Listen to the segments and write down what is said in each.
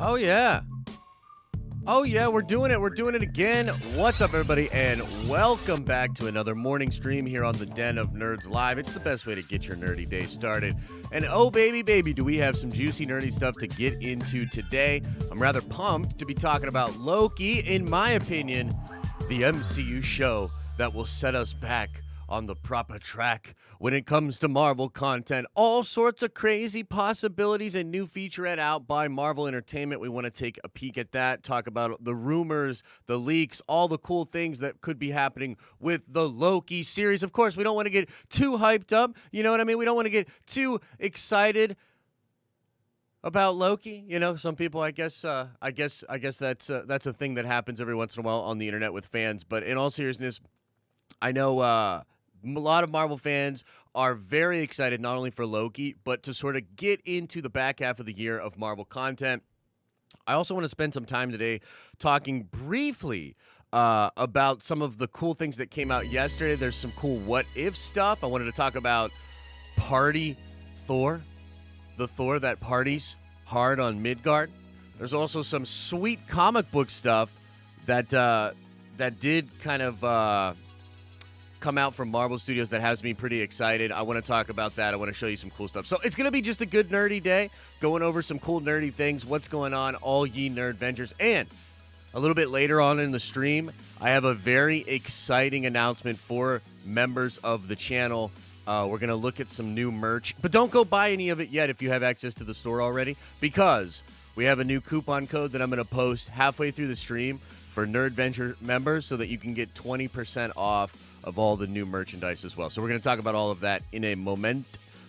Oh, yeah. Oh, yeah, we're doing it. We're doing it again. What's up, everybody, and welcome back to another morning stream here on the Den of Nerds Live. It's the best way to get your nerdy day started. And oh, baby, do we have some juicy, nerdy stuff to get into today. I'm rather pumped to be talking about Loki, in my opinion, the MCU show that will set us back on the proper track when it comes to Marvel content. All sorts of crazy possibilities and new featurette out by Marvel Entertainment. We want to take a peek at that, talk about the rumors, the leaks, all the cool things that could be happening with the Loki series. Of course, we don't want to get too hyped up. You know what I mean? We don't want to get too excited about Loki. You know, some people, I guess that's a thing that happens every once in a while on the internet with fans. But in all seriousness, I know a lot of Marvel fans are very excited not only for Loki, but to sort of get into the back half of the year of Marvel content. I also want to spend some time today talking briefly about some of the cool things that came out yesterday. There's some cool what-if stuff. I wanted to talk about Party Thor, the Thor that parties hard on Midgard. There's also some sweet comic book stuff that did kind of come out from Marvel Studios that has me pretty excited. I want to talk about that. I want to show you some cool stuff. So it's going to be just a good nerdy day, going over some cool nerdy things, what's going on, all ye Nerdvengers. And a little bit later on in the stream, I have a very exciting announcement for members of the channel. We're going to look at some new merch, but don't go buy any of it yet if you have access to the store already, because we have a new coupon code that I'm going to post halfway through the stream for Nerdventure members so that you can get 20% off of all the new merchandise as well. So we're going to talk about all of that in a moment.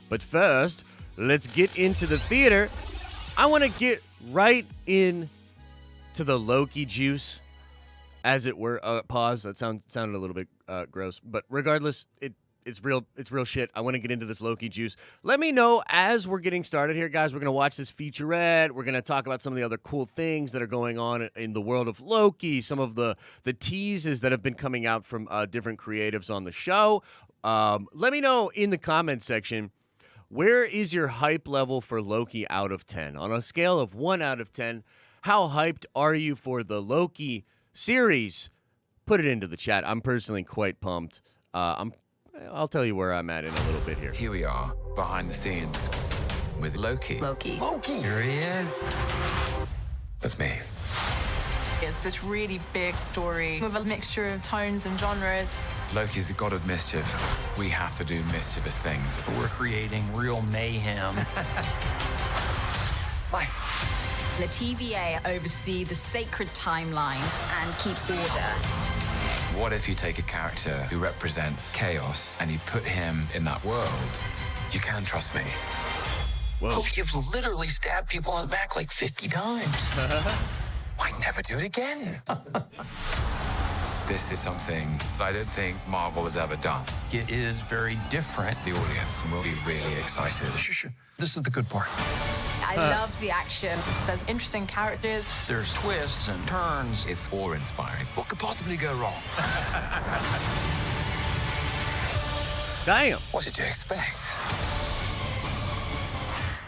But first, let's get into the theater. I want to get right in to the Loki juice, as it were. Pause. That sounded a little bit gross. But regardless, it's real shit. I want to get into this Loki juice. Let me know as we're getting started here, guys. We're going to watch this featurette. We're going to talk about some of the other cool things that are going on in the world of Loki, some of the teases that have been coming out from different creatives on the show. Let me know in the comments section, where is your hype level for Loki out of 10? On a scale of 1 out of 10, how hyped are you for the Loki series? Put it into the chat. I'm personally quite pumped. I'll tell you where I'm at in a little bit here. Here we are, behind the scenes, with Loki. Loki. Here he is. That's me. It's this really big story with a mixture of tones and genres. Loki's the god of mischief. We have to do mischievous things. We're creating real mayhem. Bye. The TVA oversee the sacred timeline and keeps order. What if you take a character who represents chaos and you put him in that world? You can trust me. Whoa. You've literally stabbed people in the back like 50 times. Why never do it again? This is something I don't think Marvel has ever done. It is very different. The audience will be really excited. Sure. This is the good part. I love the action. There's interesting characters. There's twists and turns. It's awe-inspiring. What could possibly go wrong? Damn. What did you expect?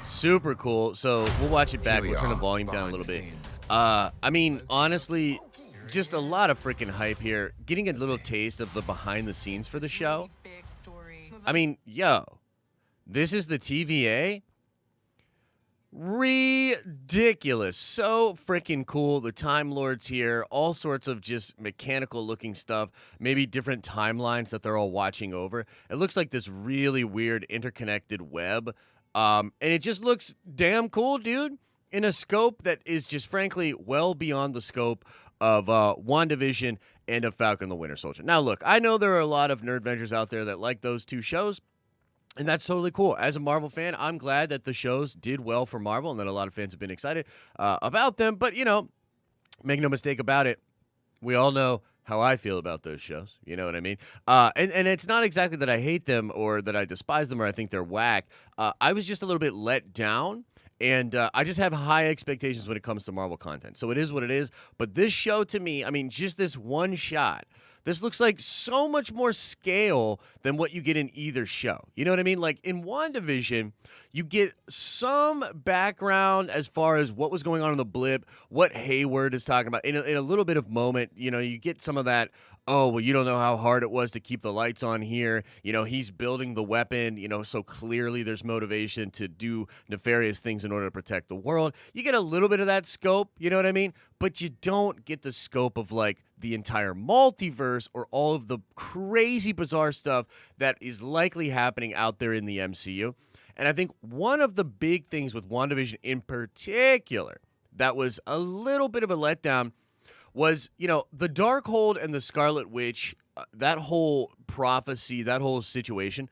Super cool. So we'll watch it back. Here we We'll turn the are, volume down a behind little the bit. scenes. I mean, honestly, just a lot of freaking hype here. Getting a little taste of the behind the scenes for the show. Big story. I mean, yo, this is the TVA? Ridiculous. So freaking cool. The Time Lords here. All sorts of just mechanical looking stuff. Maybe different timelines that they're all watching over. It looks like this really weird interconnected web. And it just looks damn cool, dude. In a scope that is just frankly well beyond the scope of WandaVision and of Falcon and the Winter Soldier. Now, look, I know there are a lot of Nerdvengers out there that like those two shows. And that's totally cool. As a Marvel fan, I'm glad that the shows did well for Marvel and that a lot of fans have been excited about them. But, you know, make no mistake about it, we all know how I feel about those shows. You know what I mean? And it's not exactly that I hate them or that I despise them or I think they're whack. I was just a little bit let down. And I just have high expectations when it comes to Marvel content. So it is what it is. But this show, to me, I mean, just this one shot This looks like so much more scale than what you get in either show. You know what I mean? Like in WandaVision, you get some background as far as what was going on in the blip, what Hayward is talking about. In a little bit of moment, you know, you get some of that, oh, well, you don't know how hard it was to keep the lights on here. You know, he's building the weapon, you know, so clearly there's motivation to do nefarious things in order to protect the world. You get a little bit of that scope, you know what I mean? But you don't get the scope of like the entire multiverse or all of the crazy bizarre stuff that is likely happening out there in the MCU. And I think one of the big things with WandaVision in particular that was a little bit of a letdown was, you know, the Darkhold and the Scarlet Witch, that whole prophecy, that whole situation.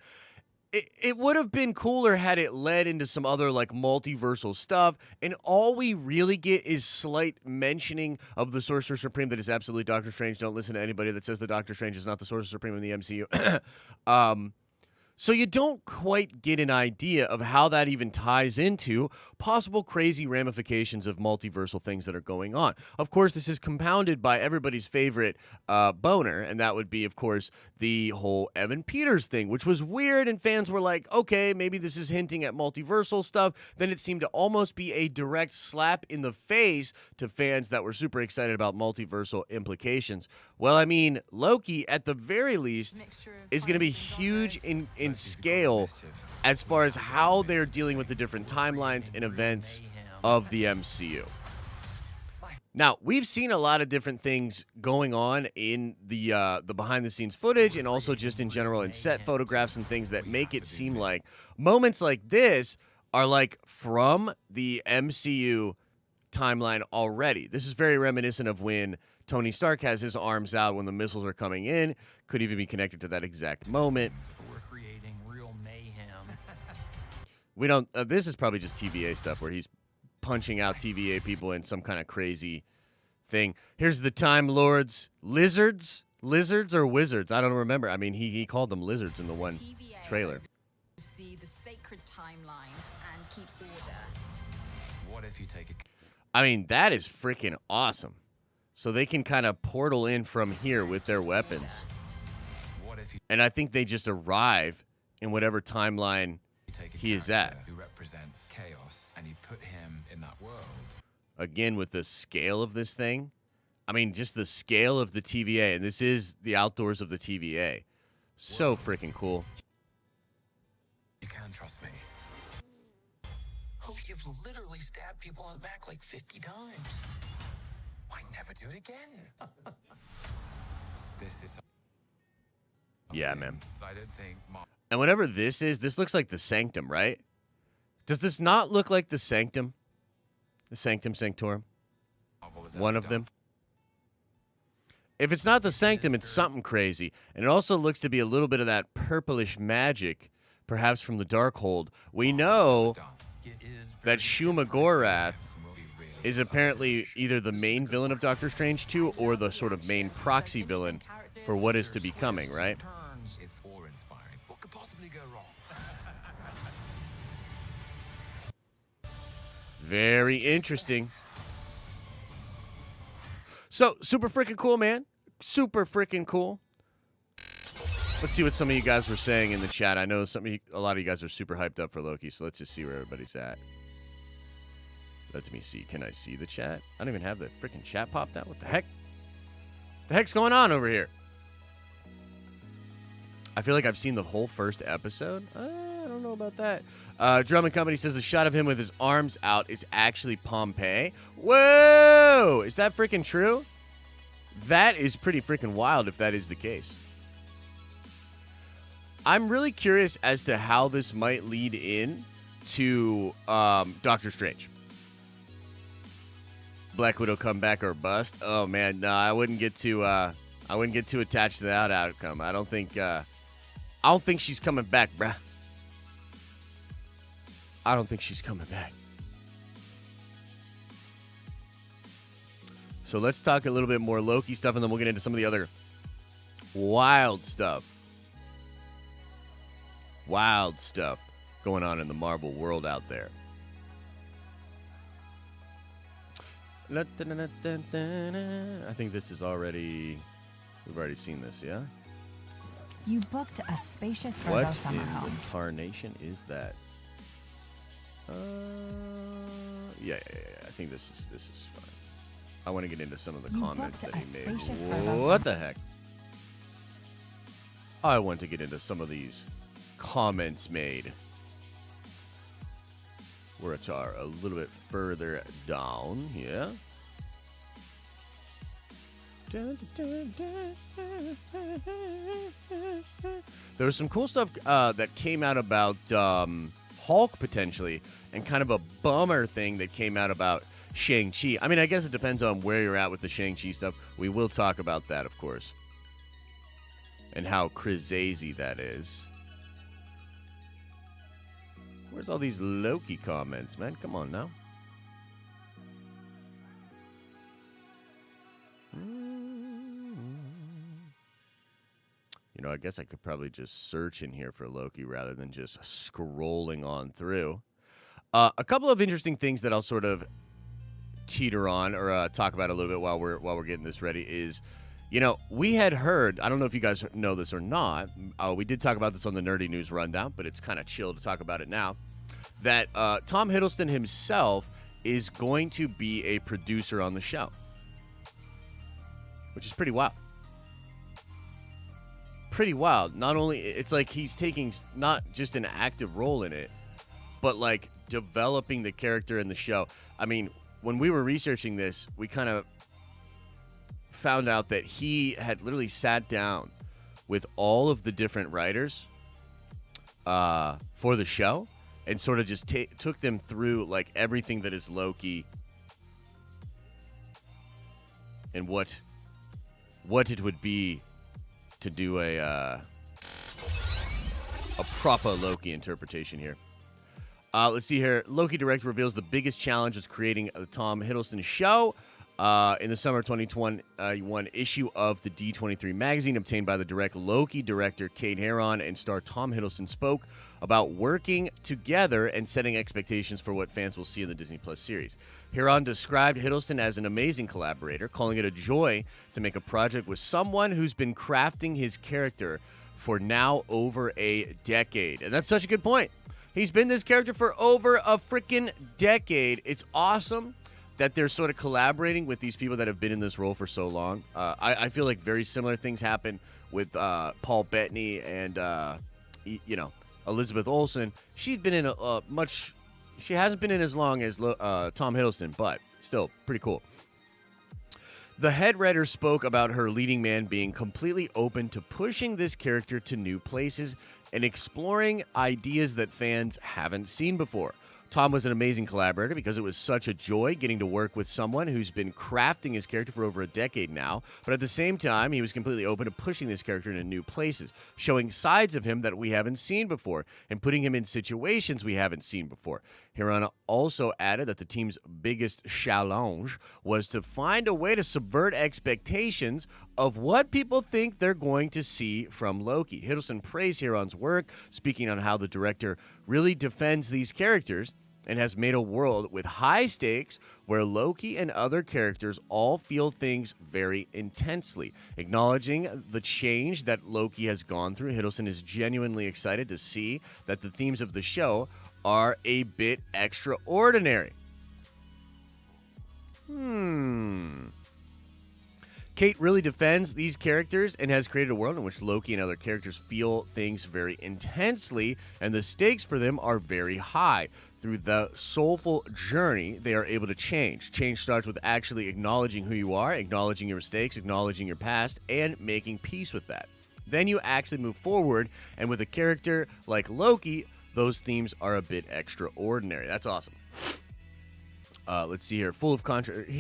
It would have been cooler had it led into some other like multiversal stuff, and all we really get is slight mentioning of the Sorcerer Supreme that is absolutely Doctor Strange. Don't listen to anybody that says that Doctor Strange is not the Sorcerer Supreme in the MCU. So you don't quite get an idea of how that even ties into possible crazy ramifications of multiversal things that are going on. Of course, this is compounded by everybody's favorite boner, and that would be, of course, the whole Evan Peters thing, which was weird, and fans were like, okay, maybe this is hinting at multiversal stuff. Then it seemed to almost be a direct slap in the face to fans that were super excited about multiversal implications. Well, I mean, Loki, at the very least, is going to be huge in scale as far as how they're dealing with the different timelines and events of the MCU. Now, we've seen a lot of different things going on in the behind-the-scenes footage and also just in general in set photographs and things that make it seem like moments like this are like from the MCU timeline already. This is very reminiscent of when Tony Stark has his arms out when the missiles are coming in. Could even be connected to that exact moment. We're creating real mayhem. We don't. This is probably just TVA stuff where he's punching out TVA people in some kind of crazy thing. Here's the Time Lords, lizards or wizards. I don't remember. I mean, he called them lizards in the one trailer. See the sacred timeline and keeps order. What if you take it? I mean, that is freaking awesome. So they can kind of portal in from here with their weapons. What if you And I think they just arrive in whatever timeline take a he is at. character who represents chaos and you put him in that world? Again, with the scale of this thing. I mean, just the scale of the TVA. And this is the outdoors of the TVA. So freaking cool. You can trust me. Oh, you've literally stabbed people in the back like 50 times. Why never do it again? This is Yeah, man. I don't think And whatever this is, this looks like the Sanctum, right? Does this not look like the Sanctum? The Sanctum Sanctorum? Marvel has One ever of done. them? If it's not the Sanctum, it's something crazy. And it also looks to be a little bit of that purplish magic, perhaps from the Darkhold. We know It is that very Shuma different. Gorath Will be really is apparently either the main villain of Doctor Strange 2 or the sort of main proxy villain for what is to be coming, right? Turns. It's awe-inspiring. What could possibly go wrong? Very interesting. So, super freaking cool, man. Super freaking cool. Let's see what some of you guys were saying in the chat. I know a lot of you guys are super hyped up for Loki, so let's just see where everybody's at. Let me see. Can I see the chat? I don't even have the freaking chat popped out. What the heck? The heck's going on over here? I feel like I've seen the whole first episode. I don't know about that. Drum and Company says the shot of him with his arms out is actually Pompeii. Whoa! Is that freaking true? That is pretty freaking wild if that is the case. I'm really curious as to how this might lead in to Doctor Strange. Black Widow come back or bust. Oh man, no, I wouldn't get too attached to that outcome. I don't think she's coming back, bruh. I don't think she's coming back. So let's talk a little bit more Loki stuff, and then we'll get into some of the other wild stuff. Wild stuff going on in the Marvel world out there. I think this is already... We've already seen this, yeah? You booked a spacious What Virgo summer in home. the tarnation is that? Yeah. I think this is fine. I want to get into some of the You comments booked that a he made. spacious Virgo What summer- the heck? I want to get into some of these comments made, which are a little bit further down. Yeah. There was some cool stuff that came out about Hulk potentially, and kind of a bummer thing that came out about Shang-Chi. I mean, I guess it depends on where you're at with the Shang-Chi stuff. We will talk about that, of course, and how crazy that is. Where's all these Loki comments, man? Come on now. You know, I guess I could probably just search in here for Loki rather than just scrolling on through. A couple of interesting things that I'll sort of teeter on or talk about a little bit while we're getting this ready is, you know, we had heard, I don't know if you guys know this or not, we did talk about this on the Nerdy News Rundown, but it's kind of chill to talk about it now, that Tom Hiddleston himself is going to be a producer on the show, which is pretty wild. Pretty wild. Not only, it's like he's taking not just an active role in it, but like developing the character in the show. I mean, when we were researching this, we kind of found out that he had literally sat down with all of the different writers for the show and sort of just took them through like everything that is Loki and what it would be to do a proper Loki interpretation here. Let's see here. Loki director reveals the biggest challenge was creating a Tom Hiddleston show. In the summer 2021 issue of the D23 magazine obtained by the direct Loki director Kate Herron and star Tom Hiddleston spoke about working together and setting expectations for what fans will see in the Disney Plus series. Herron described Hiddleston as an amazing collaborator, calling it a joy to make a project with someone who's been crafting his character for now over a decade. And that's such a good point. He's been this character for over a freaking decade. It's awesome that they're sort of collaborating with these people that have been in this role for so long. I feel like very similar things happen with Paul Bettany and, Elizabeth Olsen. She's been in she hasn't been in as long as Tom Hiddleston, but still pretty cool. The head writer spoke about her leading man being completely open to pushing this character to new places and exploring ideas that fans haven't seen before. Tom was an amazing collaborator because it was such a joy getting to work with someone who's been crafting his character for over a decade now, but at the same time, he was completely open to pushing this character into new places, showing sides of him that we haven't seen before, and putting him in situations we haven't seen before. Hirana also added that the team's biggest challenge was to find a way to subvert expectations of what people think they're going to see from Loki. Hiddleston praised Hiron's work, speaking on how the director really defends these characters and has made a world with high stakes where Loki and other characters all feel things very intensely. Acknowledging the change that Loki has gone through, Hiddleston is genuinely excited to see that the themes of the show are a bit extraordinary. Kate really defends these characters and has created a world in which Loki and other characters feel things very intensely, and the stakes for them are very high. Through the soulful journey, they are able to change. Change starts with actually acknowledging who you are, acknowledging your mistakes, acknowledging your past, and making peace with that. Then you actually move forward, and with a character like Loki, those themes are a bit extraordinary. That's awesome. Let's see here.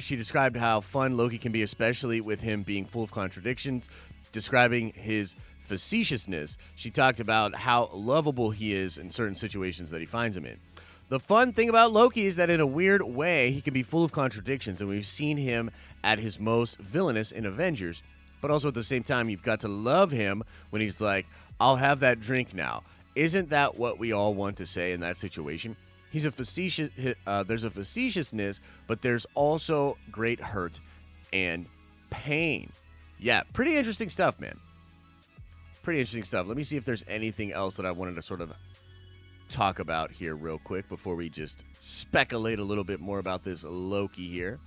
She described how fun Loki can be, especially with him being full of contradictions, describing his facetiousness. She talked about how lovable he is in certain situations that he finds him in. The fun thing about Loki is that in a weird way, he can be full of contradictions, and we've seen him at his most villainous in Avengers. But also at the same time, you've got to love him when he's like, I'll have that drink now. Isn't that what we all want to say in that situation? There's a facetiousness, but there's also great hurt and pain. Yeah, pretty interesting stuff, man. Pretty interesting stuff. Let me see if there's anything else that I wanted to sort of talk about here real quick before we just speculate a little bit more about this Loki here.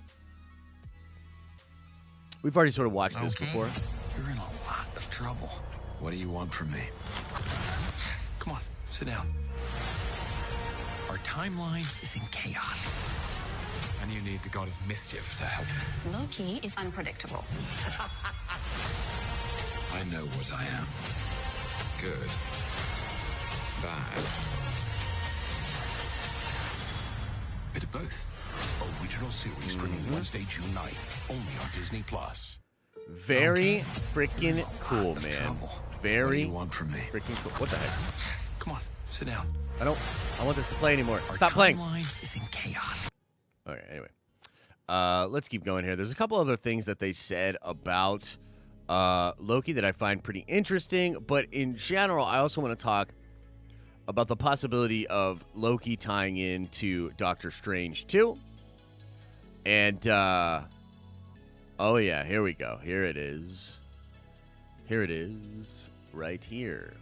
We've already sort of watched this before. You're in a lot of trouble. What do you want from me? Come on, sit down. Our timeline is in chaos. And you need the god of mischief to help. Loki is unpredictable. I know what I am. Good. Bad. Bit of both. Original series streaming Wednesday, June 9th, only on Disney Plus. Very freaking cool, man. Trouble. What do Very you want from me? freaking cool. What the heck? Come on, sit down. I want this to play anymore. Our Stop playing. timeline is in chaos. Okay, anyway. Let's keep going here. There's a couple other things that they said about Loki that I find pretty interesting, but in general, I also want to talk about the possibility of Loki tying into Doctor Strange 2. And, oh yeah, here we go. Here it is. Here it is, right here.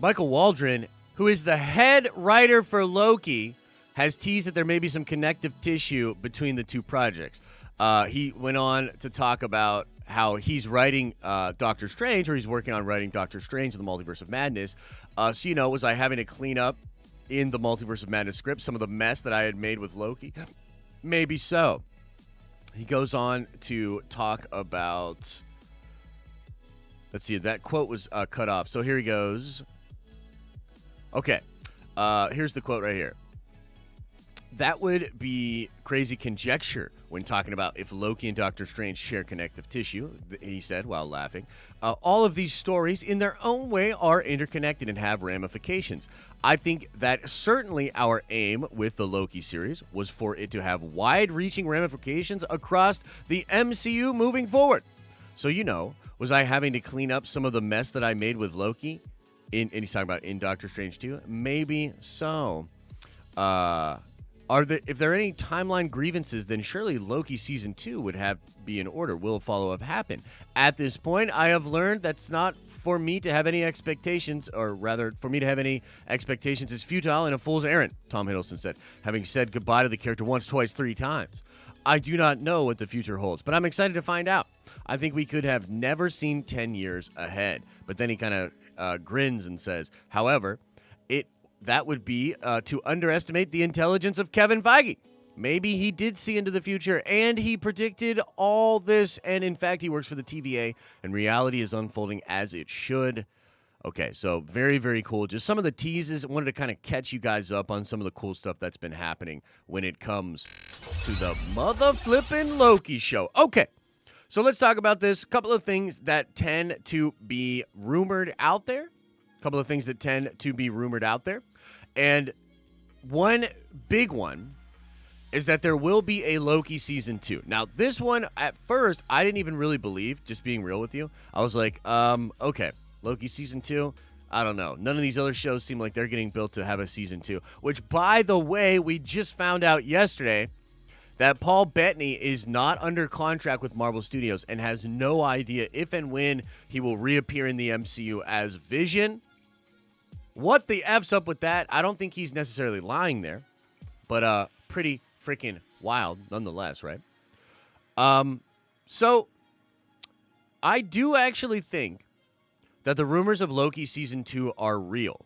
Michael Waldron, who is the head writer for Loki, has teased that there may be some connective tissue between the two projects. He went on to talk about how he's writing Doctor Strange, or he's working on writing Doctor Strange in the Multiverse of Madness. So, was I having to clean up in the Multiverse of Madness script some of the mess that I had made with Loki? Maybe so. He goes on to talk about... Let's see, that quote was cut off. So here he goes. Okay, here's the quote right here. That would be crazy conjecture when talking about if Loki and Doctor Strange share connective tissue, he said while laughing. All of these stories, in their own way, are interconnected and have ramifications. I think that certainly our aim with the Loki series was for it to have wide-reaching ramifications across the MCU moving forward. So, was I having to clean up some of the mess that I made with Loki? And he's talking about in Doctor Strange 2? Maybe so. If there are any timeline grievances, then surely Loki Season 2 would be in order. Will follow-up happen? At this point, I have learned that's not for me to have any expectations, or rather, for me to have any expectations is futile and a fool's errand, Tom Hiddleston said, having said goodbye to the character once, twice, 3 times. I do not know what the future holds, but I'm excited to find out. I think we could have never seen 10 years ahead. But then he kind of grins and says, however, that would be to underestimate the intelligence of Kevin Feige. Maybe he did see into the future, and he predicted all this, and in fact, he works for the TVA, and reality is unfolding as it should. Okay, so very, very cool. Just some of the teases. I wanted to kind of catch you guys up on some of the cool stuff that's been happening when it comes to the mother-flippin' Loki show. Okay, so let's talk about this. A couple of things that tend to be rumored out there. And one big one is that there will be a Loki Season 2. Now, this one, at first, I didn't even really believe, just being real with you. I was like, okay, Loki Season 2, I don't know. None of these other shows seem like they're getting built to have a Season 2. Which, by the way, we just found out yesterday that Paul Bettany is not under contract with Marvel Studios and has no idea if and when he will reappear in the MCU as Vision. What the F's up with that? I don't think he's necessarily lying there, but pretty freaking wild nonetheless, right? So I do actually think that the rumors of Loki Season 2 are real.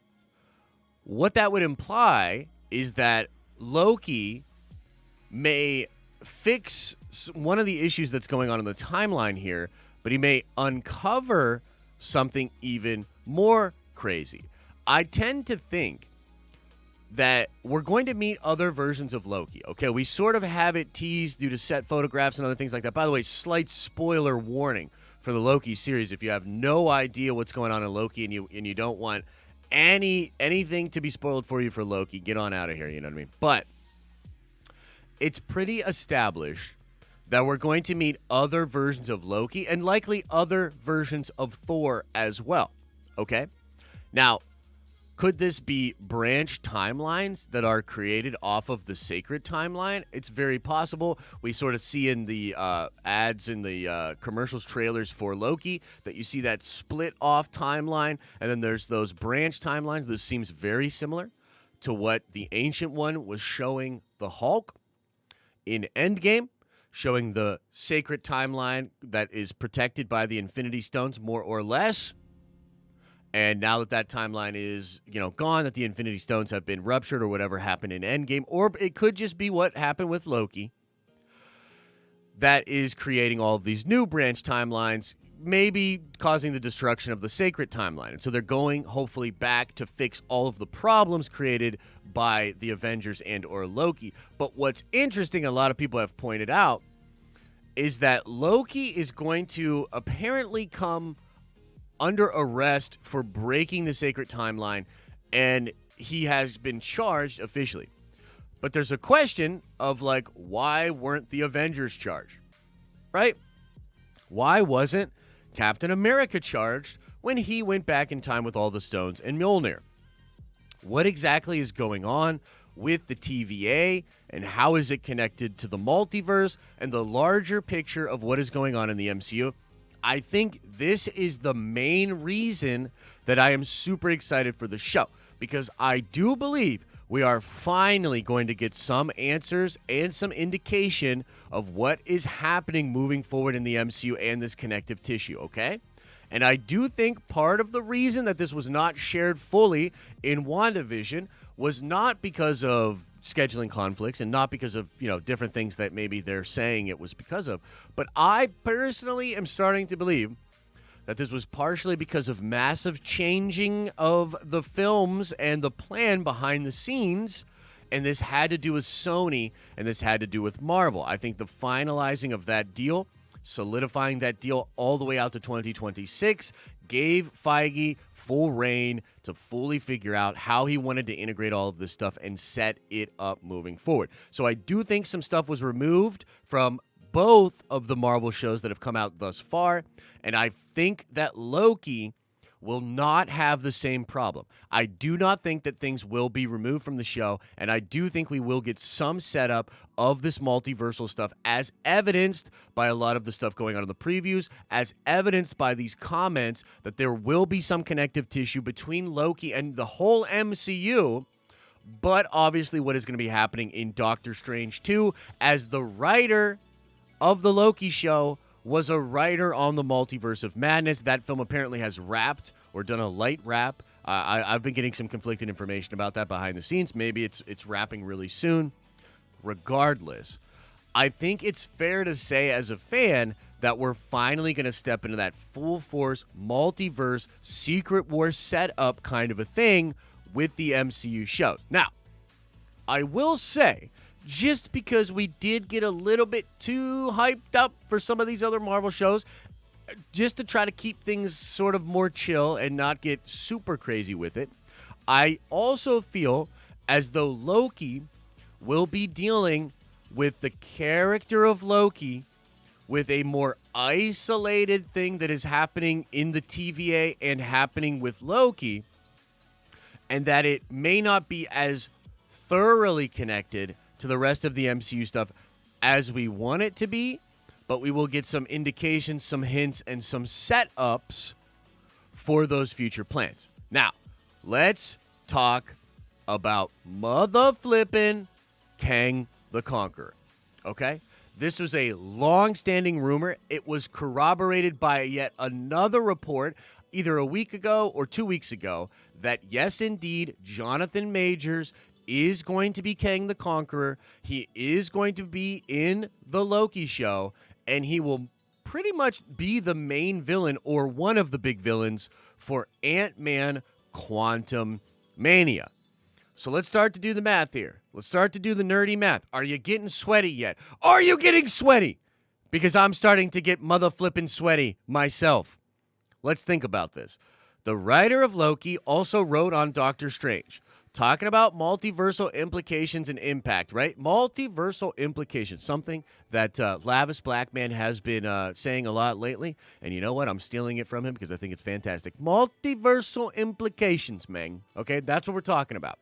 What that would imply is that Loki may fix one of the issues that's going on in the timeline here, but he may uncover something even more crazy. I tend to think that we're going to meet other versions of Loki. Okay, we sort of have it teased due to set photographs and other things like that. By the way, slight spoiler warning for the Loki series. If you have no idea what's going on in Loki and you don't want anything to be spoiled for you for Loki, get on out of here, you know what I mean? But it's pretty established that we're going to meet other versions of Loki and likely other versions of Thor as well. Okay? Now, Could this be branch timelines that are created off of the sacred timeline? It's very possible. We sort of see in the ads, in the commercials, trailers for Loki, that you see that split off timeline, and then there's those branch timelines. This seems very similar to what the Ancient One was showing the Hulk in Endgame, showing the sacred timeline that is protected by the Infinity Stones, more or less. And now that that timeline is, gone, that the Infinity Stones have been ruptured or whatever happened in Endgame, or it could just be what happened with Loki that is creating all of these new branch timelines, maybe causing the destruction of the sacred timeline. And so they're going, hopefully, back to fix all of the problems created by the Avengers and or Loki. But what's interesting, a lot of people have pointed out, is that Loki is going to apparently come under arrest for breaking the sacred timeline, and he has been charged officially. But there's a question of, why weren't the Avengers charged? Right? Why wasn't Captain America charged when he went back in time with all the stones and Mjolnir? What exactly is going on with the TVA, and how is it connected to the multiverse and the larger picture of what is going on in the MCU? I think this is the main reason that I am super excited for the show, because I do believe we are finally going to get some answers and some indication of what is happening moving forward in the MCU and this connective tissue, okay? And I do think part of the reason that this was not shared fully in WandaVision was not because of scheduling conflicts and not because of, different things that maybe they're saying it was because of. But I personally am starting to believe that this was partially because of massive changing of the films and the plan behind the scenes. And this had to do with Sony, and this had to do with Marvel. I think the finalizing of that deal, solidifying that deal all the way out to 2026, gave Feige full reign to fully figure out how he wanted to integrate all of this stuff and set it up moving forward. So I do think some stuff was removed from both of the Marvel shows that have come out thus far, and I think that Loki will not have the same problem. I do not think that things will be removed from the show, and I do think we will get some setup of this multiversal stuff, as evidenced by a lot of the stuff going on in the previews, as evidenced by these comments that there will be some connective tissue between Loki and the whole MCU. But obviously what is going to be happening in Doctor Strange 2, as the writer of the Loki show was a writer on the Multiverse of Madness. That film apparently has wrapped or done a light wrap. I've been getting some conflicted information about that behind the scenes. Maybe it's wrapping really soon. Regardless, I think it's fair to say as a fan that we're finally going to step into that full force multiverse Secret War setup kind of a thing with the MCU shows. Now, I will say, just because we did get a little bit too hyped up for some of these other Marvel shows, just to try to keep things sort of more chill and not get super crazy with it, I also feel as though Loki will be dealing with the character of Loki with a more isolated thing that is happening in the TVA and happening with Loki, and that it may not be as thoroughly connected to the rest of the MCU stuff as we want it to be, but we will get some indications, some hints, and some setups for those future plans. Now, let's talk about mother-flippin' Kang the Conqueror, okay? This was a long-standing rumor. It was corroborated by yet another report, either a week ago or 2 weeks ago, that yes, indeed, Jonathan Majors is going to be Kang the Conqueror. He is going to be in the Loki show, and he will pretty much be the main villain or one of the big villains for Ant-Man Quantum Mania. So let's start to do the math here. Let's start to do the nerdy math. Are you getting sweaty yet? Are you getting sweaty? Because I'm starting to get mother-flippin' sweaty myself. Let's think about this. The writer of Loki also wrote on Doctor Strange. talking about multiversal implications and impact, right? Multiversal implications, something that Lavis Blackman has been saying a lot lately. And you know what? I'm stealing it from him because I think it's fantastic. Multiversal implications, man. Okay, that's what we're talking about.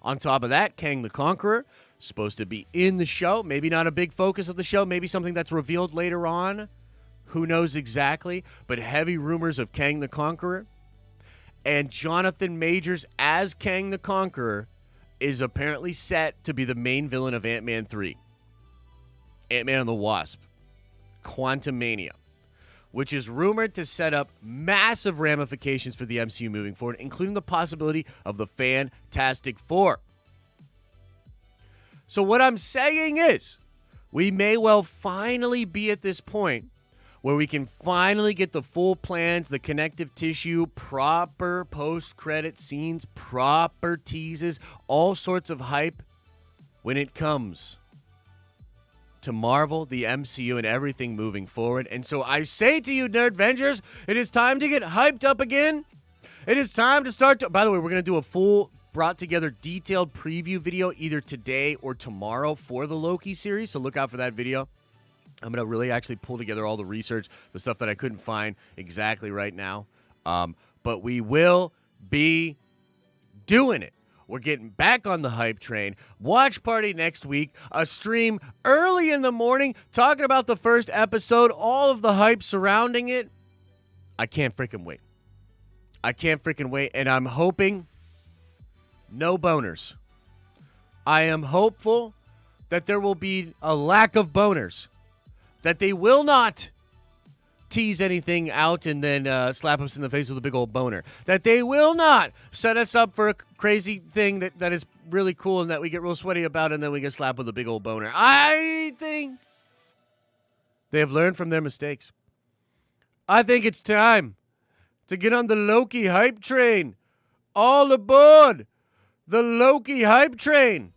On top of that, Kang the Conqueror, supposed to be in the show. Maybe not a big focus of the show. Maybe something that's revealed later on. Who knows exactly? But heavy rumors of Kang the Conqueror. And Jonathan Majors as Kang the Conqueror is apparently set to be the main villain of Ant-Man 3. Ant-Man and the Wasp. Quantumania. Which is rumored to set up massive ramifications for the MCU moving forward, including the possibility of the Fantastic Four. So what I'm saying is, we may well finally be at this point where we can finally get the full plans, the connective tissue, proper post-credit scenes, proper teases, all sorts of hype when it comes to Marvel, the MCU, and everything moving forward. And so I say to you, Nerdvengers, it is time to get hyped up again. It is time to start to... By the way, we're going to do a full, brought-together, detailed preview video either today or tomorrow for the Loki series, so look out for that video. I'm going to really actually pull together all the research, the stuff that I couldn't find exactly right now. But we will be doing it. We're getting back on the hype train. Watch party next week. A stream early in the morning talking about the first episode, all of the hype surrounding it. I can't freaking wait. I can't freaking wait. And I'm hoping no boners. I am hopeful that there will be a lack of boners. That they will not tease anything out and then slap us in the face with a big old boner. That they will not set us up for a crazy thing that is really cool and that we get real sweaty about and then we get slapped with a big old boner. I think they have learned from their mistakes. I think it's time to get on the Loki hype train. All aboard the Loki hype train.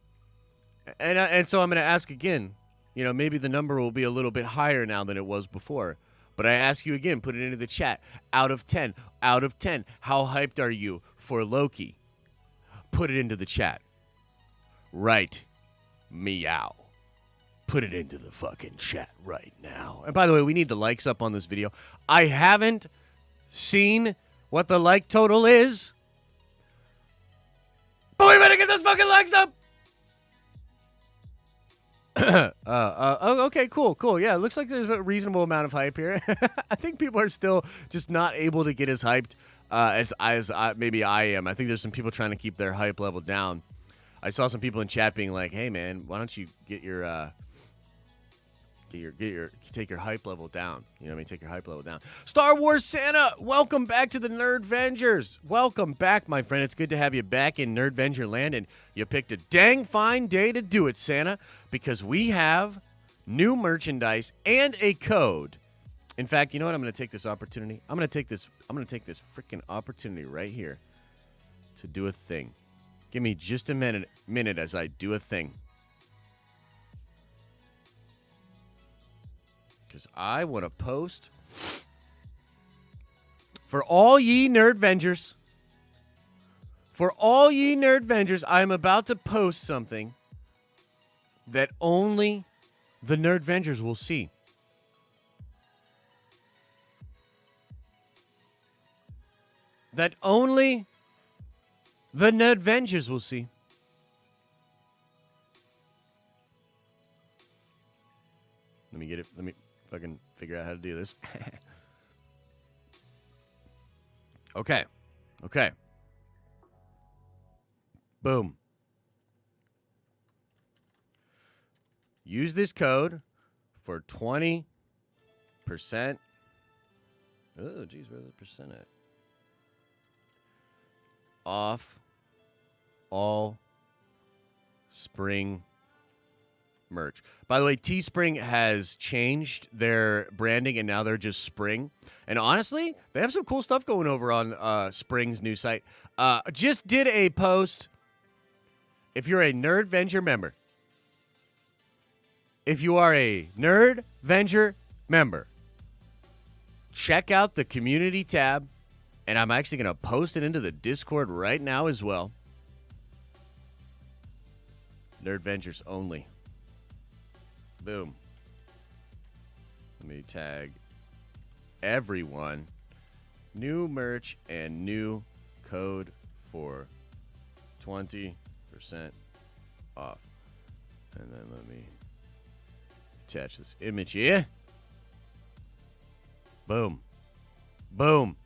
And so I'm going to ask again. You know, maybe the number will be a little bit higher now than it was before. But I ask you again, put it into the chat. Out of 10, how hyped are you for Loki? Put it into the chat. Right. Meow. Put it into the fucking chat right now. And by the way, we need the likes up on this video. I haven't seen what the like total is. But we better get those fucking likes up. Okay, cool. Yeah, it looks like there's a reasonable amount of hype here. I think people are still just not able to get as hyped as maybe I am. I think there's some people trying to keep their hype level down. I saw some people in chat being like, "Hey, man, why don't you take your hype level down? You know what I mean? Take your hype level down." Star Wars Santa, welcome back to the Nerdvengers. Welcome back, my friend. It's good to have you back in Nerdvenger land, and you picked a dang fine day to do it, Santa, because we have new merchandise and a code. In fact, you know what? I'm going to take this opportunity. I'm going to take this freaking opportunity right here to do a thing. Give me just a minute as I do a thing. Because I want to post for all ye Nerdvengers. For all ye Nerdvengers, I'm about to post something that only the Nerdvengers will see. That only the Nerdvengers will see. Let me get it. Let me fucking figure out how to do this. Okay. Boom. Use this code for 20%. Oh, geez, where's the percent at? Off all spring merch. By the way, Teespring has changed their branding and now they're just Spring. And honestly, they have some cool stuff going over on Spring's new site. Just did a post. If you're a Nerdvenger member, check out the community tab. And I'm actually going to post it into the Discord right now as well. Nerdvengers only. Boom. Let me tag everyone. New merch and new code for 20% off. And then let me attach this image here. Boom. Boom.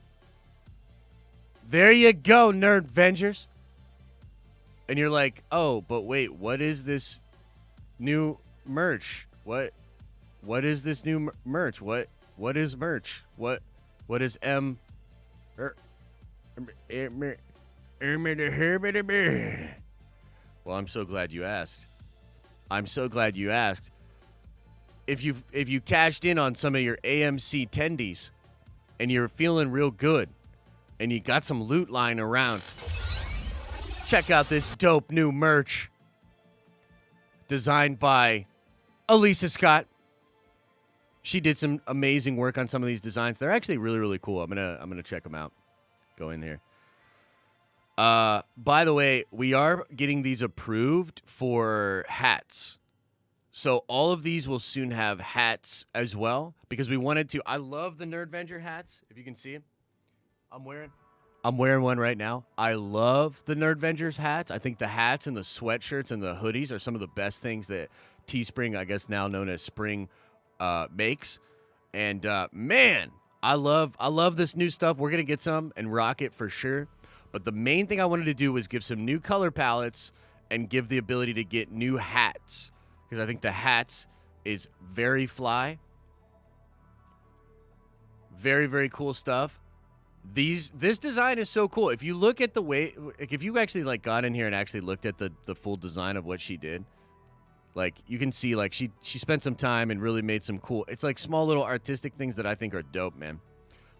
There you go, Nerdvengers. And you're like, oh, but wait, what is this new merch? What is this new merch? What is merch? What is M? Well, I'm so glad you asked. I'm so glad you asked. If you cashed in on some of your AMC tendies and you're feeling real good and you got some loot lying around, check out this dope new merch designed by Elisa Scott. She did some amazing work on some of these designs. They're actually really, really cool. I'm gonna check them out. Go in here. By the way, we are getting these approved for hats. So all of these will soon have hats as well because we wanted to. I love the Nerdvenger hats. If you can see them, I'm wearing one right now. I love the Nerdvengers hats. I think the hats and the sweatshirts and the hoodies are some of the best things that Teespring, I guess now known as Spring, makes. And man, I love this new stuff. We're gonna get some and rock it for sure. But the main thing I wanted to do was give some new color palettes and give the ability to get new hats because I think the hats is very fly. Very, very cool stuff. This design is so cool. If you look at the way, like, if you actually like got in here and actually looked at the full design of what she did, like you can see like she spent some time and really made some cool. It's like small little artistic things that I think are dope, man.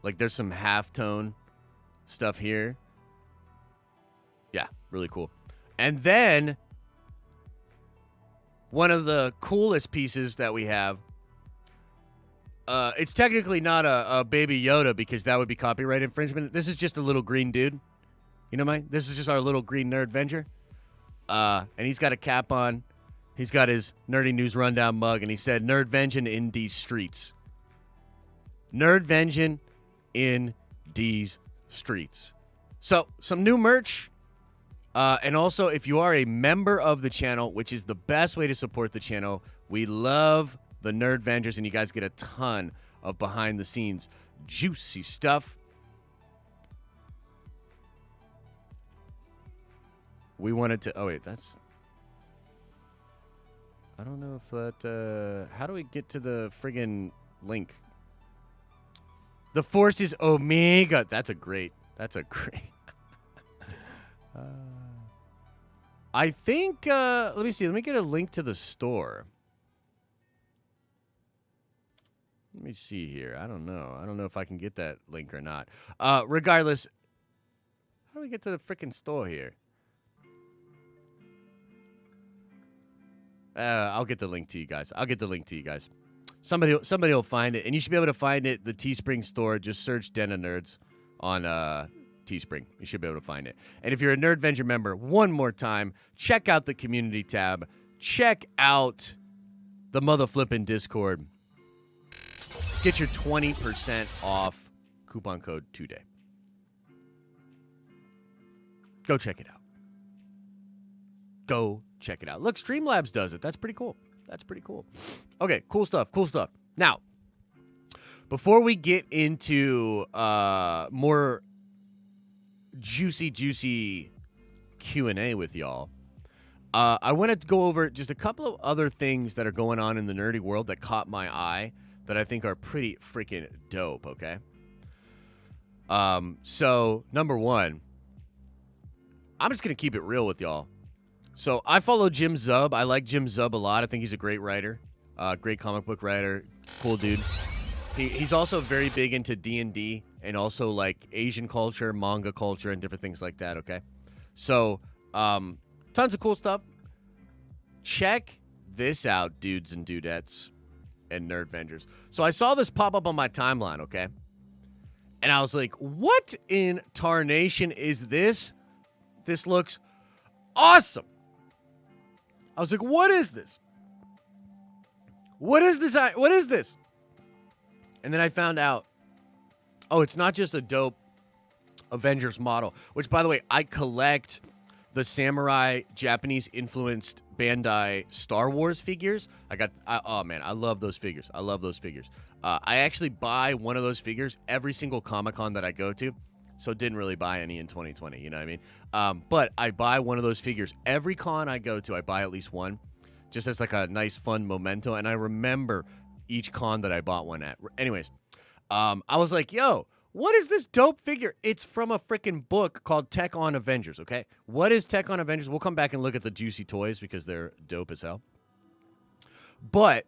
Like there's some halftone stuff here. Yeah, really cool. And then one of the coolest pieces that we have. It's technically not a Baby Yoda because that would be copyright infringement. This is just a little green dude. You know mine? This is just our little green Nerdvenger. And he's got a cap on. He's got his Nerdy News Rundown mug, and he said, Nerdvenging in these streets. Nerdvenging in these streets. So, some new merch. And also, if you are a member of the channel, which is the best way to support the channel, we love the Nerdvengers, and you guys get a ton of behind-the-scenes juicy stuff. We wanted to... Oh, wait, that's... I don't know if that... how do we get to the friggin' link? The Force is Omega. That's a great... I think... let me see. Let me get a link to the store. Let me see here. I don't know. I don't know if I can get that link or not. Regardless, how do we get to the freaking store here? I'll get the link to you guys. Somebody will find it, and you should be able to find it. The Teespring store. Just search Den of Nerds on Teespring. You should be able to find it. And if you're a Nerdvenger member, one more time, check out the community tab. Check out the mother flipping Discord. Get your 20% off coupon code today. Go check it out. Look, Streamlabs does it. That's pretty cool. Okay, cool stuff. Now, before we get into more juicy Q&A with y'all, I wanted to go over just a couple of other things that are going on in the nerdy world that caught my eye that I think are pretty freaking dope, okay? So, number one, I'm just going to keep it real with y'all. So, I follow Jim Zub. I like Jim Zub a lot. I think he's a great writer, great comic book writer, cool dude. He's also very big into D&D and also, like, Asian culture, manga culture, and different things like that, okay? So, tons of cool stuff. Check this out, dudes and dudettes. And Nerdvengers. So I saw this pop up on my timeline, okay? And I was like, what in tarnation is this? This looks awesome. I was like, what is this? What is this? What is this? And then I found out, oh, it's not just a dope Avengers model, which, by the way, I collect the samurai Japanese influenced Bandai Star Wars figures. Oh man, I love those figures. I love those figures. I actually buy one of those figures every single Comic-Con that I go to. So didn't really buy any in 2020, you know what I mean? But I buy one of those figures every con I go to. I buy at least one, just as like a nice fun memento. And I remember each con that I bought one at. Anyways, I was like, yo, what is this dope figure? It's from a freaking book called Tech on Avengers, okay? What is Tech on Avengers? We'll come back and look at the juicy toys because they're dope as hell. But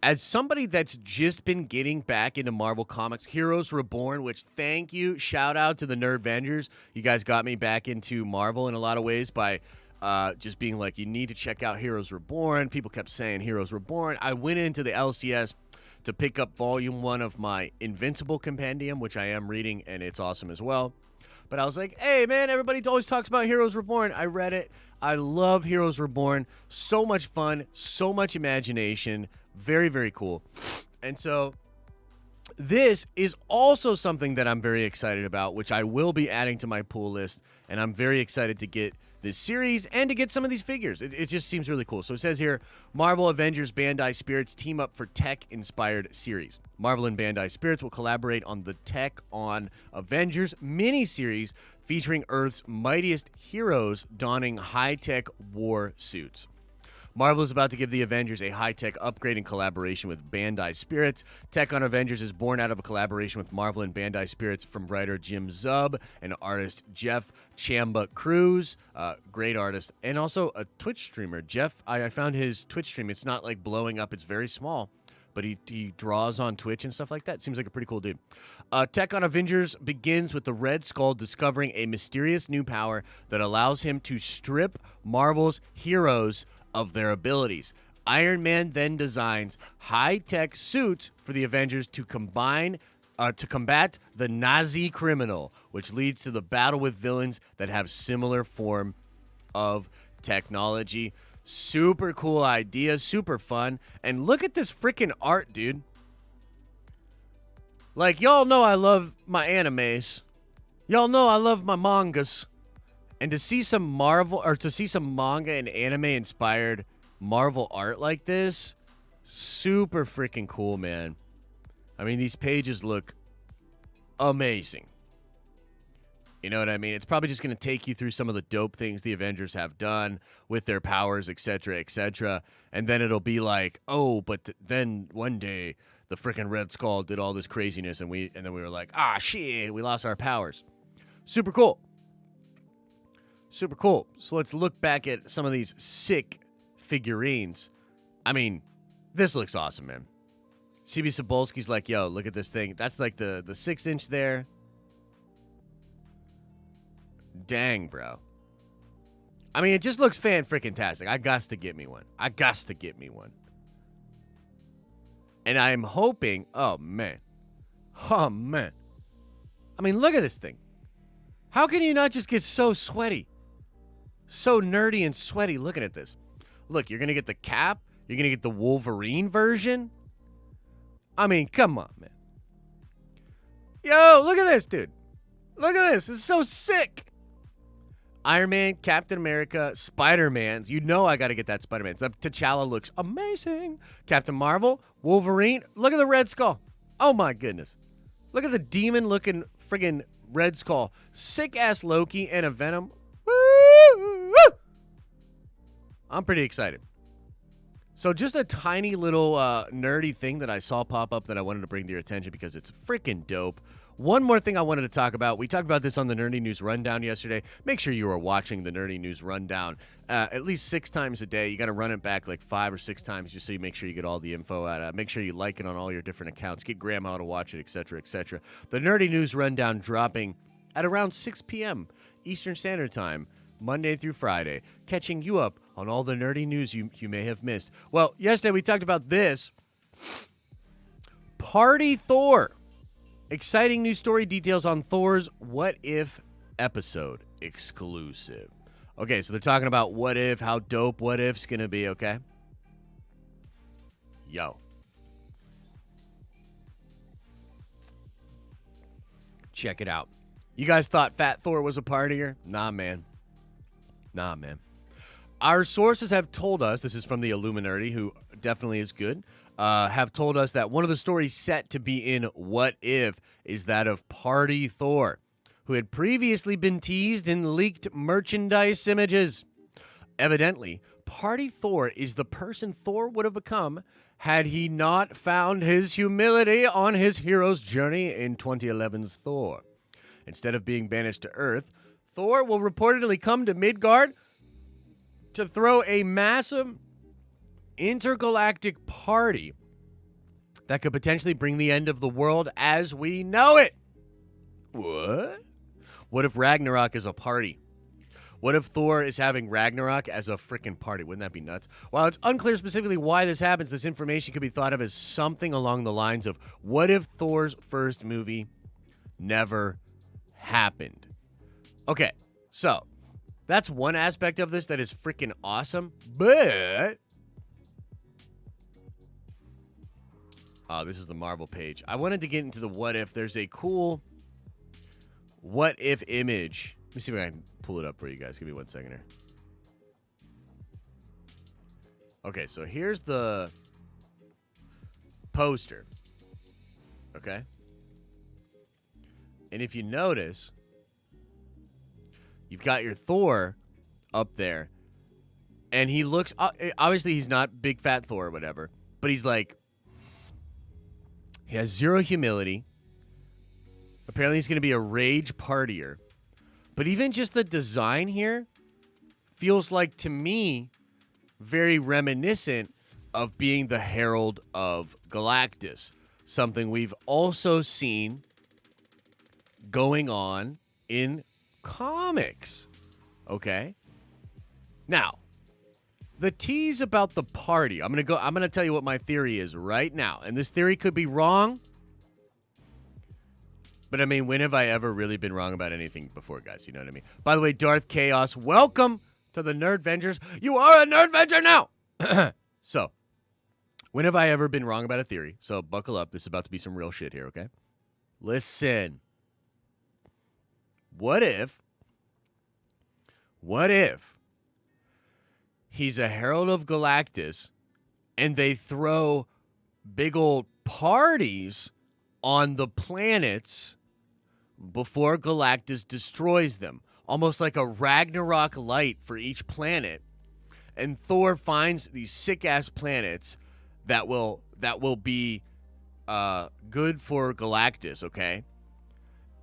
as somebody that's just been getting back into Marvel Comics, Heroes Reborn, which thank you, shout out to the Nerdvengers. You guys got me back into Marvel in a lot of ways by just being like, you need to check out Heroes Reborn. People kept saying Heroes Reborn. I went into the LCS to pick up volume 1 of my Invincible Compendium, which I am reading, and it's awesome as well. But I was like, hey, man, everybody always talks about Heroes Reborn. I read it. I love Heroes Reborn. So much fun, so much imagination. Very, very cool. And so this is also something that I'm very excited about, which I will be adding to my pool list, and I'm very excited to get this series and to get some of these figures. It just seems really cool. So it says here, Marvel Avengers Bandai Spirits team up for tech-inspired series. Marvel and Bandai Spirits will collaborate on the Tech on Avengers mini-series featuring Earth's mightiest heroes donning high-tech war suits. Marvel is about to give the Avengers a high-tech upgrade in collaboration with Bandai Spirits. Tech on Avengers is born out of a collaboration with Marvel and Bandai Spirits from writer Jim Zub and artist Jeff Chamba Cruz, great artist, and also a Twitch streamer. Jeff, I found his Twitch stream. It's not like blowing up. It's very small, but he draws on Twitch and stuff like that. Seems like a pretty cool dude. Tech on Avengers begins with the Red Skull discovering a mysterious new power that allows him to strip Marvel's heroes of their abilities. Iron Man then designs high-tech suits for the Avengers to combat the Nazi criminal, which leads to the battle with villains that have similar form of technology. Super cool idea, super fun. And look at this freaking art, dude. Like, y'all know I love my animes. Y'all know I love my mangas. And to see some manga and anime inspired Marvel art like this, super freaking cool, man. I mean, these pages look amazing. You know what I mean? It's probably just going to take you through some of the dope things the Avengers have done with their powers, etc., etc. And then it'll be like, oh, but then one day the freaking Red Skull did all this craziness, and then we were like, ah, shit, we lost our powers. Super cool. Super cool. So let's look back at some of these sick figurines. I mean, this looks awesome, man. CB Cebulski's like, yo, look at this thing. That's like the 6-inch there. Dang, bro. I mean, it just looks fan-freaking-tastic. I got to get me one. And I'm hoping, oh, man. I mean, look at this thing. How can you not just get so sweaty? So nerdy and sweaty looking at this. Look, you're going to get the Cap. You're going to get the Wolverine version. I mean, come on, man. Yo, look at this, dude. Look at this. This is so sick. Iron Man, Captain America, Spider-Man's. You know I got to get that Spider-Man. T'Challa looks amazing. Captain Marvel, Wolverine. Look at the Red Skull. Oh, my goodness. Look at the demon-looking friggin' Red Skull. Sick-ass Loki and a Venom. Woo! I'm pretty excited. So just a tiny little nerdy thing that I saw pop up that I wanted to bring to your attention because it's freaking dope. One more thing I wanted to talk about. We talked about this on the Nerdy News Rundown yesterday. Make sure you are watching the Nerdy News Rundown at least 6 times a day. You got to run it back like 5 or 6 times just so you make sure you get all the info out. Make sure you like it on all your different accounts. Get Grandma to watch it, etc., etc. The Nerdy News Rundown dropping at around 6 p.m. Eastern Standard Time, Monday through Friday, catching you up on all the nerdy news you may have missed. Well, yesterday we talked about this. Party Thor. Exciting new story details on Thor's What If episode exclusive. Okay, so they're talking about what if, how dope what if's going to be, okay? Yo. Check it out. You guys thought Fat Thor was a partier? Nah, man. Nah, man. Our sources have told us, this is from the Illuminati, who definitely is good, have told us that one of the stories set to be in What If is that of Party Thor, who had previously been teased in leaked merchandise images. Evidently, Party Thor is the person Thor would have become had he not found his humility on his hero's journey in 2011's Thor. Instead of being banished to Earth, Thor will reportedly come to Midgard to throw a massive intergalactic party that could potentially bring the end of the world as we know it. What? What if Ragnarok is a party? What if Thor is having Ragnarok as a freaking party? Wouldn't that be nuts? While it's unclear specifically why this happens, this information could be thought of as something along the lines of, what if Thor's first movie never happened? Okay, so that's one aspect of this that is freaking awesome, but oh, this is the Marvel page. I wanted to get into the what if. There's a cool what if image. Let me see if I can pull it up for you guys. Give me 1 second here. Okay, so here's the poster. Okay? And if you notice, you've got your Thor up there. And he looks, obviously he's not big fat Thor or whatever, but he's like, he has zero humility. Apparently he's going to be a rage partier. But even just the design here feels like, to me, very reminiscent of being the Herald of Galactus. Something we've also seen going on in comics. Okay? Now, the tease about the party. I'm going to tell you what my theory is right now. And this theory could be wrong. But I mean, when have I ever really been wrong about anything before, guys? You know what I mean? By the way, Darth Chaos, welcome to the Nerdvengers. You are a Nerdvenger now! So, when have I ever been wrong about a theory? So, buckle up. This is about to be some real shit here, okay? Listen. What if he's a Herald of Galactus and they throw big old parties on the planets before Galactus destroys them, almost like a Ragnarok light for each planet. And Thor finds these sick-ass planets that will be good for Galactus, okay?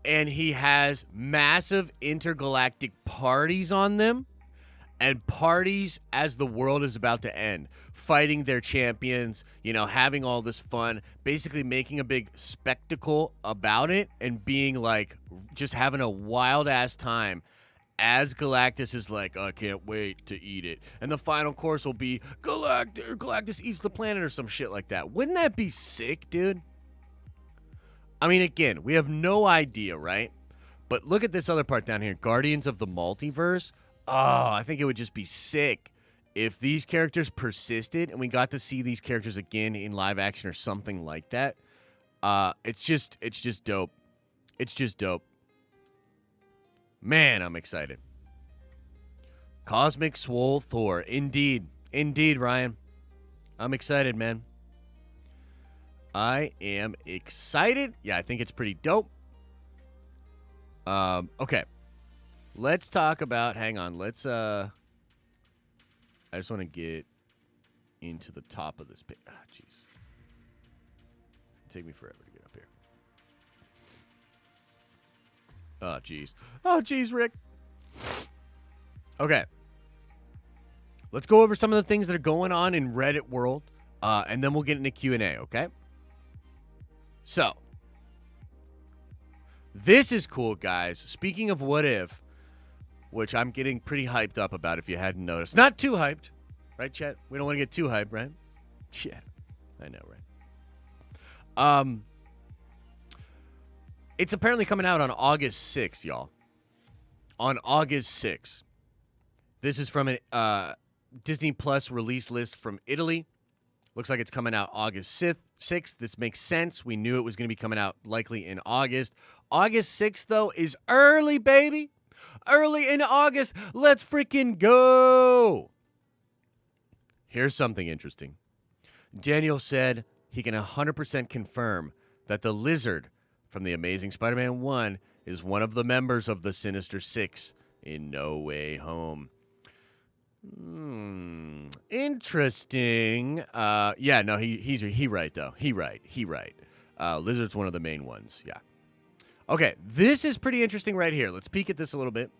And he has massive intergalactic parties on them, and parties as the world is about to end, fighting their champions, you know, having all this fun, basically making a big spectacle about it and being like, just having a wild ass time as Galactus is like, I can't wait to eat it. And the final course will be Galactus eats the planet or some shit like that. Wouldn't that be sick, dude? I mean, again, we have no idea, right? But look at this other part down here, Guardians of the Multiverse. Oh, I think it would just be sick if these characters persisted and we got to see these characters again in live action or something like that. It's just dope. It's just dope. Man, I'm excited. Cosmic Swole Thor. Indeed. Indeed, Ryan. I'm excited, man. I am excited. Yeah, I think it's pretty dope. Okay. Let's talk about, hang on, I just want to get into the top of this page. Ah, jeez. It's going to take me forever to get up here. Oh, jeez. Oh, jeez, Rick. Okay. Let's go over some of the things that are going on in Reddit world, and then we'll get into Q&A, okay? So, this is cool, guys. Speaking of what if, which I'm getting pretty hyped up about if you hadn't noticed. Not too hyped, right, Chet? We don't want to get too hyped, right? Yeah, I know, right? It's apparently coming out on August 6th, y'all. On August 6th. This is from a Disney Plus release list from Italy. Looks like it's coming out August 6th. This makes sense. We knew it was going to be coming out likely in August. August 6th, though, is early, baby. Early in August. Let's freaking go. Here's something interesting. Daniel said he can 100% confirm that the lizard from The Amazing Spider-Man 1 is one of the members of the Sinister Six in No Way Home. Interesting. Yeah, no, he right though. He right. Lizard's one of the main ones. Yeah. Okay, this is pretty interesting right here. Let's peek at this a little bit.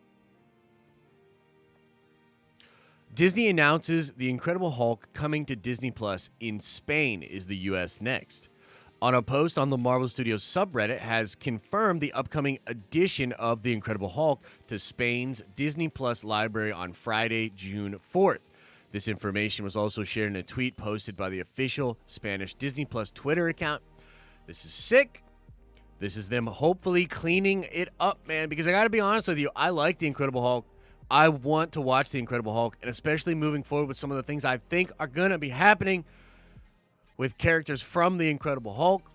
Disney announces The Incredible Hulk coming to Disney Plus in Spain is the U.S. next. On a post on the Marvel Studios subreddit has confirmed the upcoming addition of The Incredible Hulk to Spain's Disney Plus library on Friday, June 4th. This information was also shared in a tweet posted by the official Spanish Disney Plus Twitter account. This is sick. This is them hopefully cleaning it up, man, because I got to be honest with you, I like The Incredible Hulk. I want to watch The Incredible Hulk, and especially moving forward with some of the things I think are going to be happening with characters from The Incredible Hulk,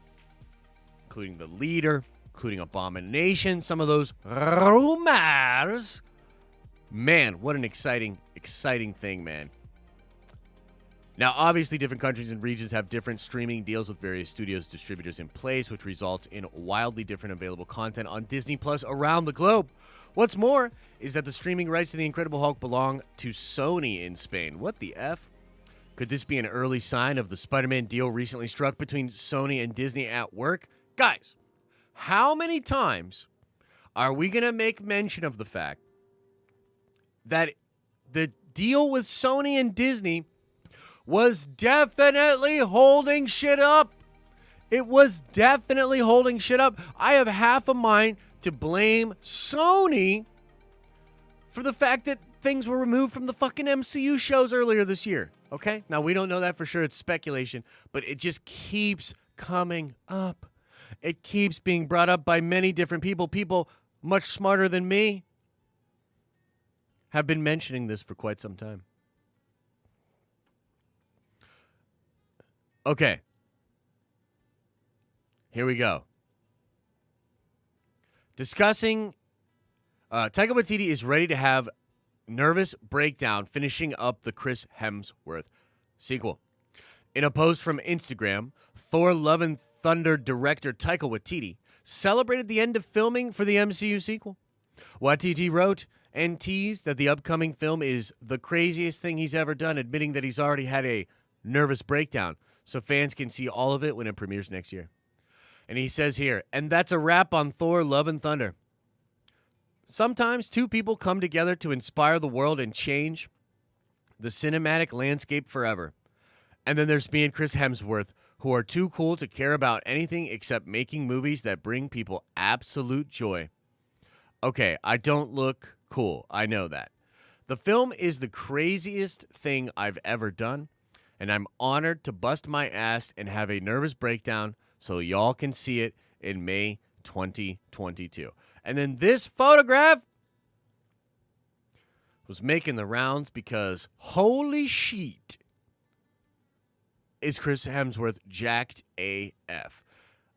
including the leader, including Abomination, some of those rumors. Man, what an exciting thing, man. Now, obviously, different countries and regions have different streaming deals with various studios distributors in place, which results in wildly different available content on Disney Plus around the globe. What's more is that the streaming rights to The Incredible Hulk belong to Sony in Spain. What the F? Could this be an early sign of the Spider-Man deal recently struck between Sony and Disney at work? Guys, how many times are we going to make mention of the fact that the deal with Sony and Disney was definitely holding shit up? It was definitely holding shit up. I have half a mind to blame Sony for the fact that things were removed from the fucking MCU shows earlier this year. Okay? Now, we don't know that for sure. It's speculation, but it just keeps coming up. It keeps being brought up by many different people. People much smarter than me have been mentioning this for quite some time. Okay. Here we go. Discussing, Taika Waititi is ready to have nervous breakdown finishing up the Chris Hemsworth sequel. In a post from Instagram, Thor Love and Thunder director Taika Waititi celebrated the end of filming for the MCU sequel. Waititi wrote and teased that the upcoming film is the craziest thing he's ever done, admitting that he's already had a nervous breakdown, so fans can see all of it when it premieres next year. And he says here, and that's a wrap on Thor Love and Thunder. Sometimes two people come together to inspire the world and change the cinematic landscape forever. And then there's me and Chris Hemsworth, who are too cool to care about anything except making movies that bring people absolute joy. Okay, I don't look cool. I know that. The film is the craziest thing I've ever done, and I'm honored to bust my ass and have a nervous breakdown so y'all can see it in May 2022. And then this photograph was making the rounds because holy shit is Chris Hemsworth jacked AF.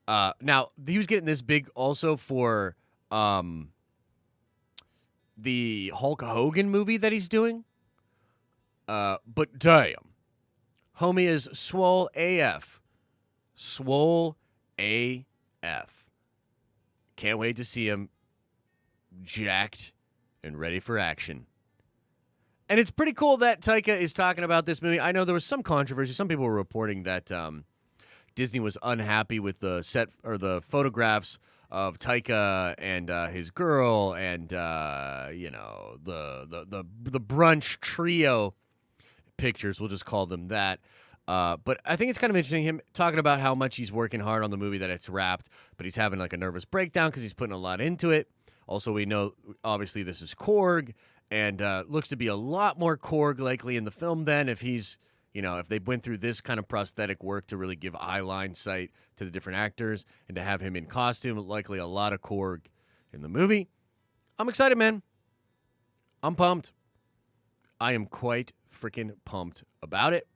Now, he was getting this big also for the Hulk Hogan movie that he's doing. But damn, homie is swole AF. Swole AF. Can't wait to see him jacked and ready for action. And it's pretty cool that Taika is talking about this movie. I know there was some controversy. Some people were reporting that Disney was unhappy with the set or the photographs of Taika and his girl and the brunch trio pictures. We'll just call them that. But I think it's kind of interesting him talking about how much he's working hard on the movie, that it's wrapped, but he's having like a nervous breakdown because he's putting a lot into it. Also, we know obviously this is Korg, and looks to be a lot more Korg likely in the film than if he's, if they went through this kind of prosthetic work to really give eye line sight to the different actors and to have him in costume, likely a lot of Korg in the movie. I'm excited, man. I'm pumped. I am quite freaking pumped about it.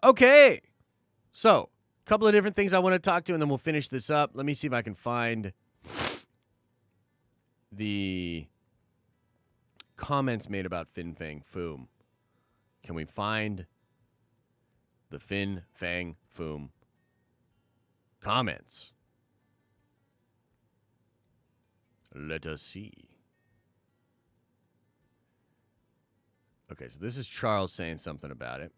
Okay. So, a couple of different things I want to talk to, and then we'll finish this up. Let me see if I can find the comments made about Fin Fang Foom. Can we find the Fin Fang Foom comments? Let us see. Okay, so this is Charles saying something about it.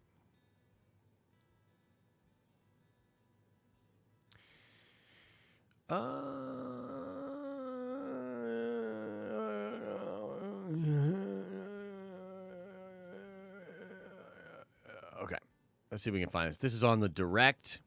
Okay, let's see if we can find this. This is on the direct.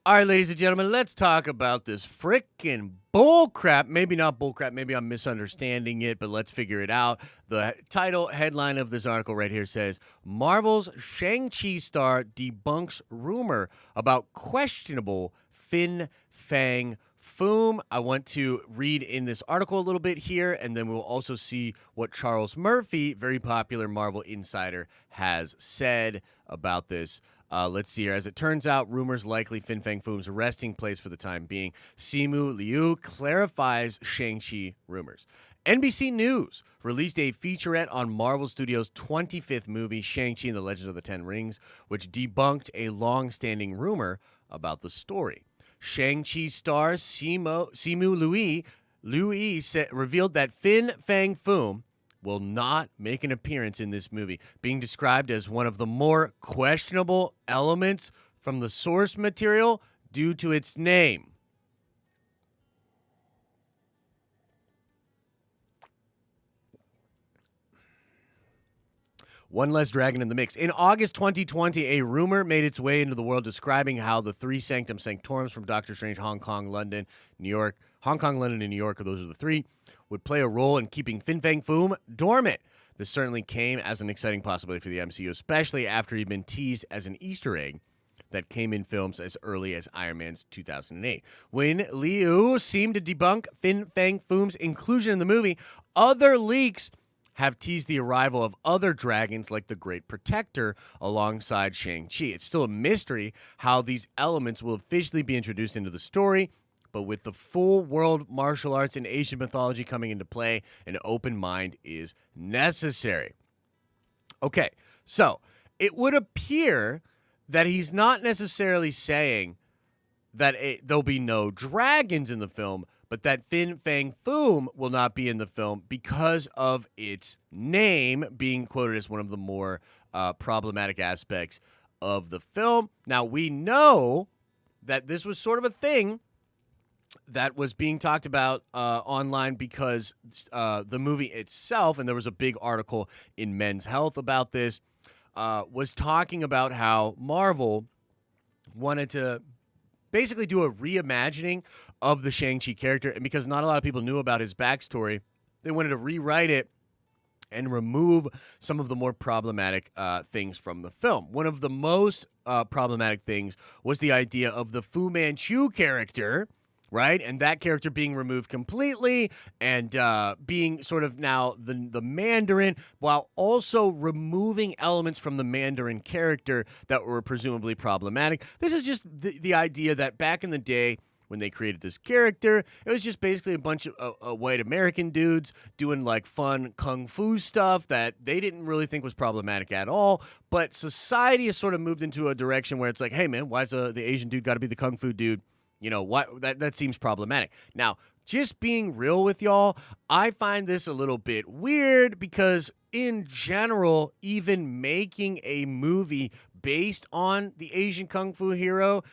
All right, ladies and gentlemen, let's talk about this frickin' bullcrap. Maybe not bullcrap. Maybe I'm misunderstanding it, but let's figure it out. The title headline of this article right here says, Marvel's Shang-Chi star debunks rumor about questionable Fin Fang Foom. I want to read in this article a little bit here, and then we'll also see what Charles Murphy, very popular Marvel insider, has said about this. Let's see here. As it turns out, rumors likely Fin Fang Foom's resting place for the time being. Simu Liu clarifies Shang-Chi rumors. NBC News released a featurette on Marvel Studios' 25th movie, Shang-Chi and the Legend of the Ten Rings, which debunked a long-standing rumor about the story. Shang-Chi star Simu Liu revealed that Fin Fang Foom will not make an appearance in this movie, being described as one of the more questionable elements from the source material due to its name. One less dragon in the mix. In August 2020, a rumor made its way into the world describing how the three Sanctum Sanctorums from Doctor Strange, Hong Kong, London, and New York, those are the three, would play a role in keeping Fin Fang Foom dormant. This certainly came as an exciting possibility for the MCU, especially after he'd been teased as an Easter egg that came in films as early as Iron Man's 2008. When Liu seemed to debunk Fin Fang Foom's inclusion in the movie, other leaks have teased the arrival of other dragons like the Great Protector alongside Shang-Chi. It's still a mystery how these elements will officially be introduced into the story, but with the full world martial arts and Asian mythology coming into play, an open mind is necessary. Okay, so it would appear that he's not necessarily saying that there'll be no dragons in the film, but that Fin Fang Foom will not be in the film because of its name being quoted as one of the more problematic aspects of the film. Now, we know that this was sort of a thing that was being talked about online because the movie itself, and there was a big article in Men's Health about this, was talking about how Marvel wanted to basically do a reimagining of the Shang-Chi character, and because not a lot of people knew about his backstory, they wanted to rewrite it and remove some of the more problematic things from the film. One of the most problematic things was the idea of the Fu Manchu character, right? And that character being removed completely and being sort of now the Mandarin, while also removing elements from the Mandarin character that were presumably problematic. This is just the idea that back in the day when they created this character, it was just basically a bunch of white American dudes doing like fun kung fu stuff that they didn't really think was problematic at all. But society has sort of moved into a direction where it's like, hey man, why's the Asian dude got to be the kung fu dude? You know, what that seems problematic. Now, just being real with y'all, I find this a little bit weird because in general, even making a movie based on the Asian kung fu hero,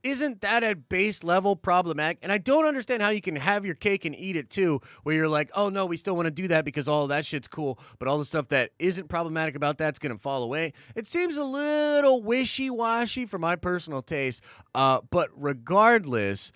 isn't that at base level problematic? And I don't understand how you can have your cake and eat it too, where you're like, oh no, we still want to do that because all of that shit's cool, but all the stuff that isn't problematic about that's going to fall away. It seems a little wishy-washy for my personal taste, but regardless,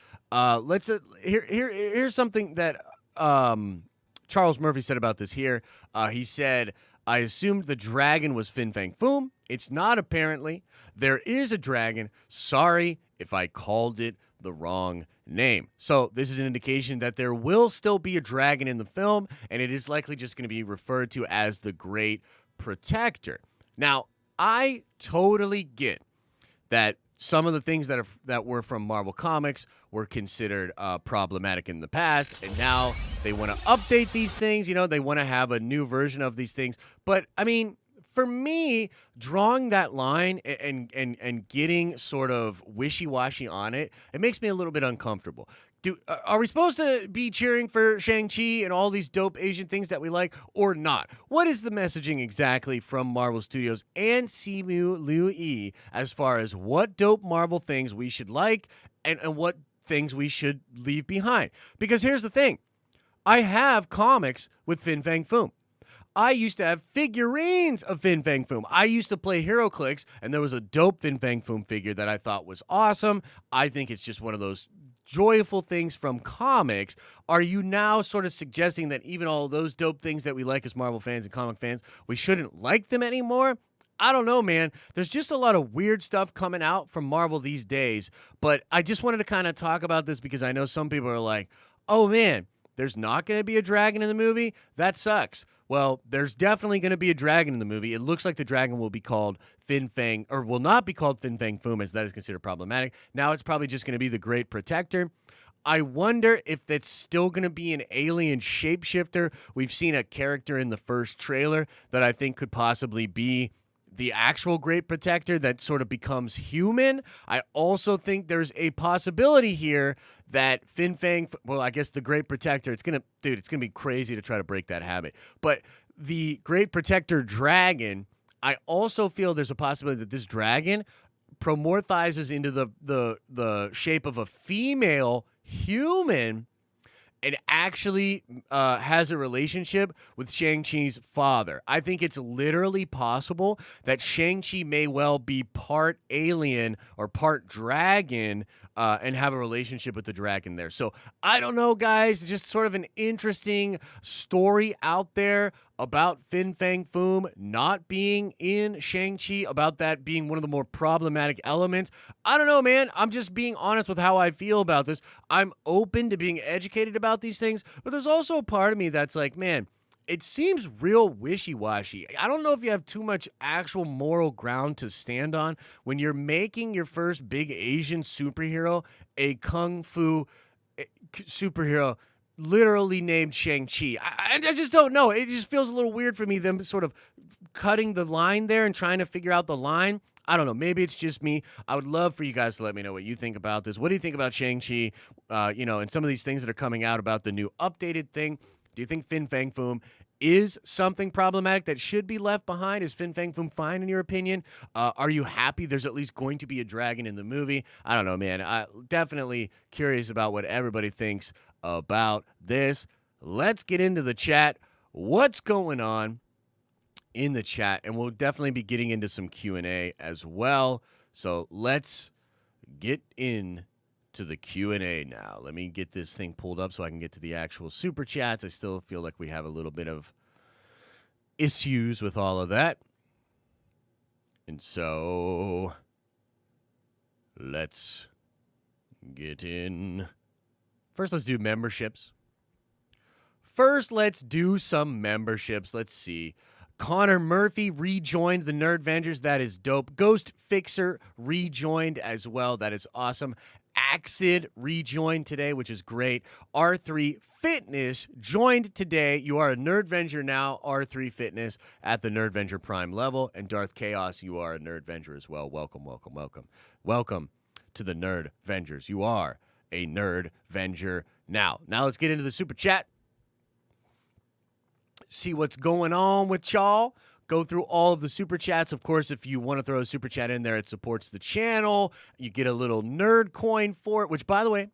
here's something that Charles Murphy said about this here. He said, I assumed the dragon was Fin Fang Foom. It's not, apparently. There is a dragon. Sorry if I called it the wrong name. So this is an indication that there will still be a dragon in the film, and it is likely just going to be referred to as the Great Protector. Now, I totally get that some of the things that were from Marvel Comics were considered problematic in the past, and now they want to update these things. You know, they want to have a new version of these things. But I mean, for me, drawing that line and getting sort of wishy-washy on it, it makes me a little bit uncomfortable. Are we supposed to be cheering for Shang-Chi and all these dope Asian things that we like or not? What is the messaging exactly from Marvel Studios and Simu Liu as far as what dope Marvel things we should like and what things we should leave behind? Because here's the thing. I have comics with Fin Fang Foom. I used to have figurines of Fin Fang Foom. I used to play HeroClix, and there was a dope Fin Fang Foom figure that I thought was awesome. I think it's just one of those joyful things from comics. Are you now sort of suggesting that even all those dope things that we like as Marvel fans and comic fans, we shouldn't like them anymore? I don't know, man. There's just a lot of weird stuff coming out from Marvel these days, but I just wanted to kind of talk about this because I know some people are like, oh man, there's not going to be a dragon in the movie? That sucks. Well, there's definitely going to be a dragon in the movie. It looks like the dragon will be called Fin Fang, or will not be called Fin Fang Foom, as that is considered problematic. Now it's probably just going to be the Great Protector. I wonder if that's still going to be an alien shapeshifter. We've seen a character in the first trailer that I think could possibly be the actual Great Protector that sort of becomes human. I also think there's a possibility here that Fin Fang, well, I guess the Great Protector, it's going to be crazy to try to break that habit. But the Great Protector dragon, I also feel there's a possibility that this dragon promorphizes into the shape of a female human and actually has a relationship with Shang-Chi's father. I think it's literally possible that Shang-Chi may well be part alien or part dragon and have a relationship with the dragon there. So I don't know, guys. Just sort of an interesting story out there about Fin Fang Foom not being in Shang-Chi, about that being one of the more problematic elements. I don't know, man. I'm just being honest with how I feel about this. I'm open to being educated about these things, but there's also a part of me that's like, man, it seems real wishy-washy. I don't know if you have too much actual moral ground to stand on when you're making your first big Asian superhero a kung fu superhero literally named Shang-Chi. I just don't know. It just feels a little weird for me, them sort of cutting the line there and trying to figure out the line. I don't know. Maybe it's just me. I would love for you guys to let me know what you think about this. What do you think about Shang-Chi, and some of these things that are coming out about the new updated thing? Do you think Fin Fang Foom is something problematic that should be left behind? Is Fin Fang Foom fine in your opinion? Are you happy there's at least going to be a dragon in the movie? I don't know, man. I'm definitely curious about what everybody thinks about this. Let's get into the chat. What's going on in the chat? And we'll definitely be getting into some Q&A as well. So let's get in to the Q&A now. Let me get this thing pulled up so I can get to the actual super chats. I still feel like we have a little bit of issues with all of that. And so let's get in. First, let's do memberships. Let's see. Connor Murphy rejoined the Nerdvengers. That is dope. Ghost Fixer rejoined as well. That is awesome. Axid rejoined today, which is great. R3 Fitness joined today. You are a Nerdvenger now, R3 Fitness, at the Nerdvenger Prime level. And Darth Chaos, you are a Nerdvenger as well. Welcome, welcome, welcome. Welcome to the Nerdvengers. You are a Nerdvenger now. Now let's get into the super chat. See what's going on with y'all. Go through all of the super chats. Of course, if you want to throw a super chat in there, it supports the channel. You get a little nerd coin for it, which, by the way,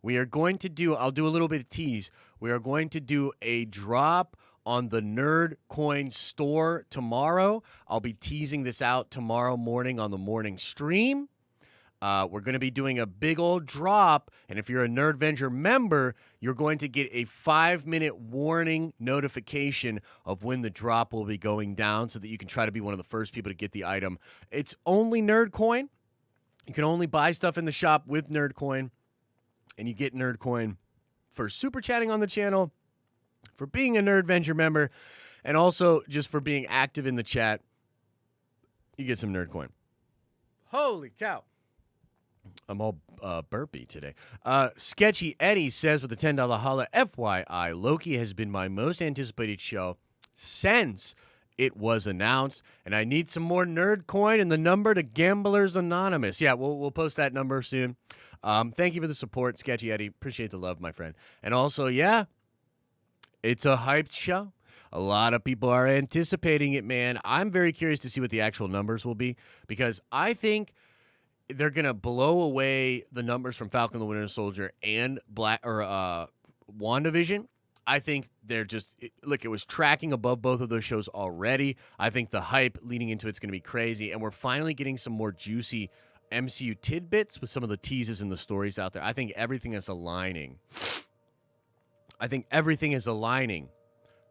we are going to do, I'll do a little bit of tease. We are going to do a drop on the Nerd Coin store tomorrow. I'll be teasing this out tomorrow morning on the morning stream. We're going to be doing a big old drop, and if you're a Nerdvenger member, you're going to get a 5-minute warning notification of when the drop will be going down so that you can try to be one of the first people to get the item. It's only Nerdcoin. You can only buy stuff in the shop with Nerdcoin. And you get Nerdcoin for super chatting on the channel, for being a Nerdventure member, and also just for being active in the chat. You get some Nerdcoin. Holy cow. I'm all burpy today. Sketchy Eddie says with a $10 holla, FYI, Loki has been my most anticipated show since it was announced, and I need some more Nerdcoin and the number to Gamblers Anonymous. Yeah, we'll post that number soon. Thank you for the support, Sketchy Eddie. Appreciate the love, my friend. And also, yeah, it's a hyped show. A lot of people are anticipating it, man. I'm very curious to see what the actual numbers will be, because I think they're going to blow away the numbers from Falcon and the Winter Soldier and WandaVision. I think they're just, look, it was tracking above both of those shows already. I think the hype leading into it's going to be crazy, and we're finally getting some more juicy MCU tidbits with some of the teases and the stories out there. I think everything is aligning.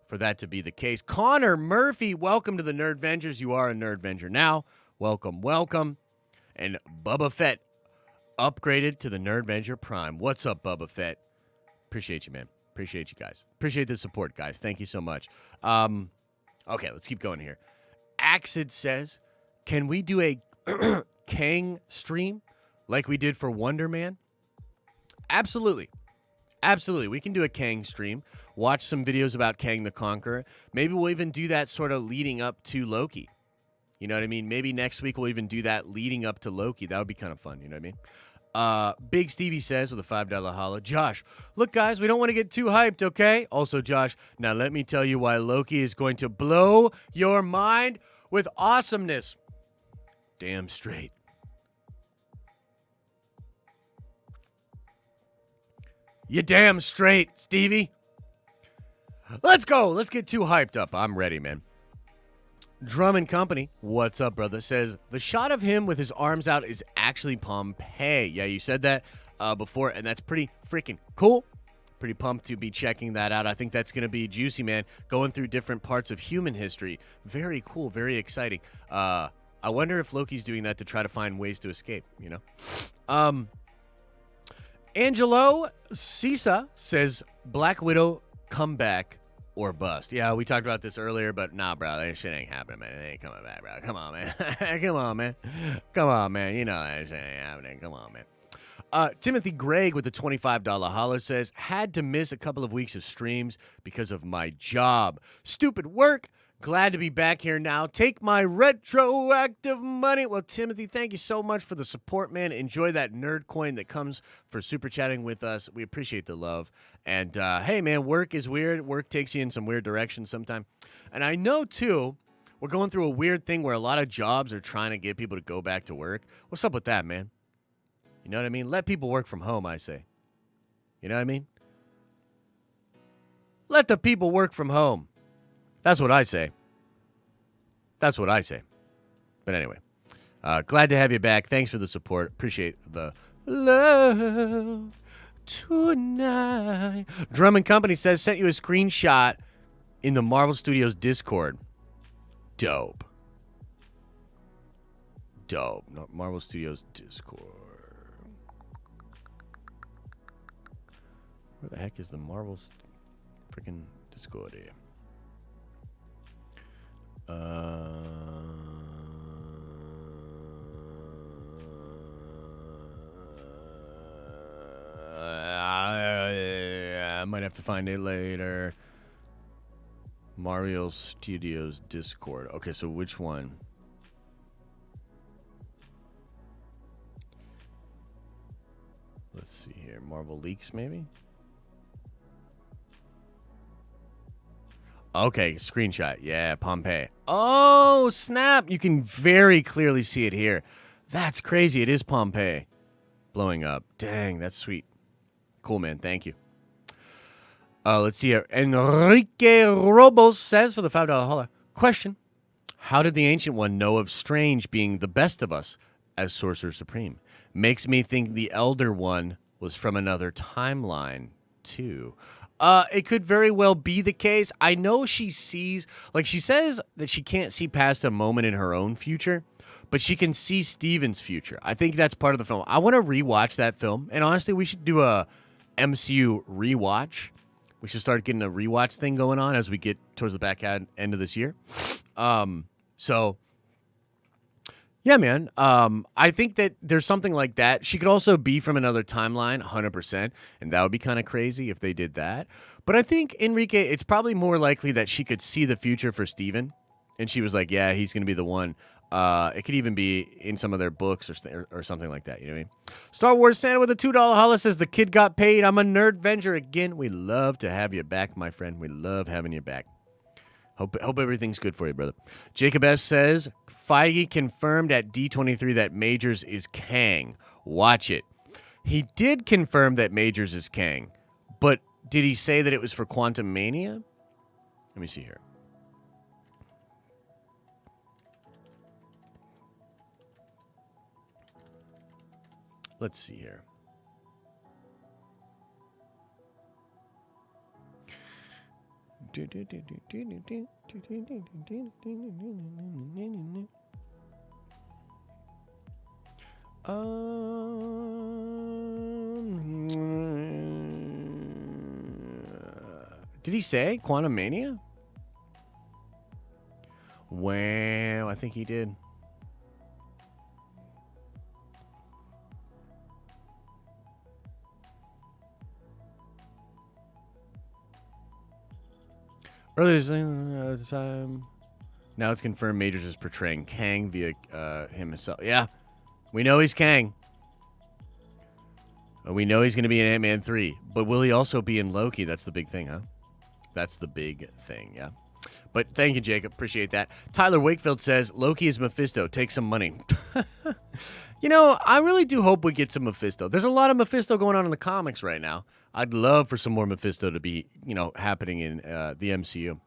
For that to be the case. Connor Murphy, welcome to the Nerdvengers. You are a Nerdvenger now. Welcome, welcome. And Bubba Fett upgraded to the Nerdvenger Prime. What's up, Bubba Fett? Appreciate you, man. Appreciate you guys. Appreciate the support, guys. Thank you so much. Okay, let's keep going here. Axid says, can we do a Kang stream like we did for Wonder Man? Absolutely. Absolutely. We can do a Kang stream. Watch some videos about Kang the Conqueror. Maybe we'll even do that sort of leading up to Loki. You know what I mean? Maybe next week we'll even do that leading up to Loki. That would be kind of fun. You know what I mean? Big Stevie says with a $5 holla, Josh, look, guys, we don't want to get too hyped, okay? Also, Josh, now let me tell you why Loki is going to blow your mind with awesomeness. Damn straight. You damn straight, Stevie. Let's go. Let's get too hyped up. I'm ready, man. Drum and Company, what's up, brother, says, the shot of him with his arms out is actually Pompeii. Yeah, you said that before, and that's pretty freaking cool. Pretty pumped to be checking that out. I think that's going to be juicy, man. Going through different parts of human history. Very cool, very exciting. I wonder if Loki's doing that to try to find ways to escape, you know? Angelo Sisa says, Black Widow comeback or bust. Yeah, we talked about this earlier, but nah, bro, that shit ain't happening, man. It ain't coming back, bro. Come on, man. Come on, man. Come on, man. You know that shit ain't happening. Come on, man. Timothy Gregg with the $25 holler says, had to miss a couple of weeks of streams because of my job. Stupid work. Glad to be back here now. Take my retroactive money. Well, Timothy, thank you so much for the support, man. Enjoy that nerd coin that comes for super chatting with us. We appreciate the love. And, hey, man, work is weird. Work takes you in some weird directions sometimes. And I know, too, we're going through a weird thing where a lot of jobs are trying to get people to go back to work. What's up with that, man? You know what I mean? Let people work from home, I say. You know what I mean? Let the people work from home. That's what I say. That's what I say. But anyway, glad to have you back. Thanks for the support. Appreciate the love tonight. Drum and Company says, sent you a screenshot in the Marvel Studios Discord. Dope. Dope. No, Marvel Studios Discord. Where the heck is the Marvel freaking Discord here? I might have to find it later. Mario Studios Discord. Okay, so which one? Let's see here. Marvel Leaks, maybe? Okay, screenshot. Yeah, Pompeii. Oh, snap. You can very clearly see it here. That's crazy. It is Pompeii blowing up. Dang, that's sweet. Cool, man. Thank you. Let's see here. Enrique Robos says for the $5 holla. Question. How did the Ancient One know of Strange being the best of us as Sorcerer Supreme? Makes me think the Elder One was from another timeline, too. It could very well be the case. I know she sees, like she says that she can't see past a moment in her own future, but she can see Steven's future. I think that's part of the film. I want to rewatch that film, and honestly, we should do a MCU rewatch. We should start getting a rewatch thing going on as we get towards the back end of this year. So, yeah, man. I think that there's something like that. She could also be from another timeline, 100%, and that would be kind of crazy if they did that. But I think, Enrique, it's probably more likely that she could see the future for Steven, and she was like, yeah, he's going to be the one. It could even be in some of their books or something like that. You know what I mean? Star Wars Santa with a $2 holla says, the kid got paid. I'm a Nerdvenger again. We love to have you back, my friend. We love having you back. Hope everything's good for you, brother. Jacob S. says, Feige confirmed at D23 that Majors is Kang. Watch it. He did confirm that Majors is Kang, but did he say that it was for Quantum Mania? Let me see here. Let's see here. Did he say Quantum Mania? Wow, I think he did. Earlier this time, now it's confirmed Majors is portraying Kang via himself. Yeah, we know he's Kang. We know he's going to be in Ant-Man 3. But will he also be in Loki? That's the big thing, huh? That's the big thing, yeah. But thank you, Jacob. Appreciate that. Tyler Wakefield says, Loki is Mephisto. Take some money. You know, I really do hope we get some Mephisto. There's a lot of Mephisto going on in the comics right now. I'd love for some more Mephisto to be, happening in the MCU.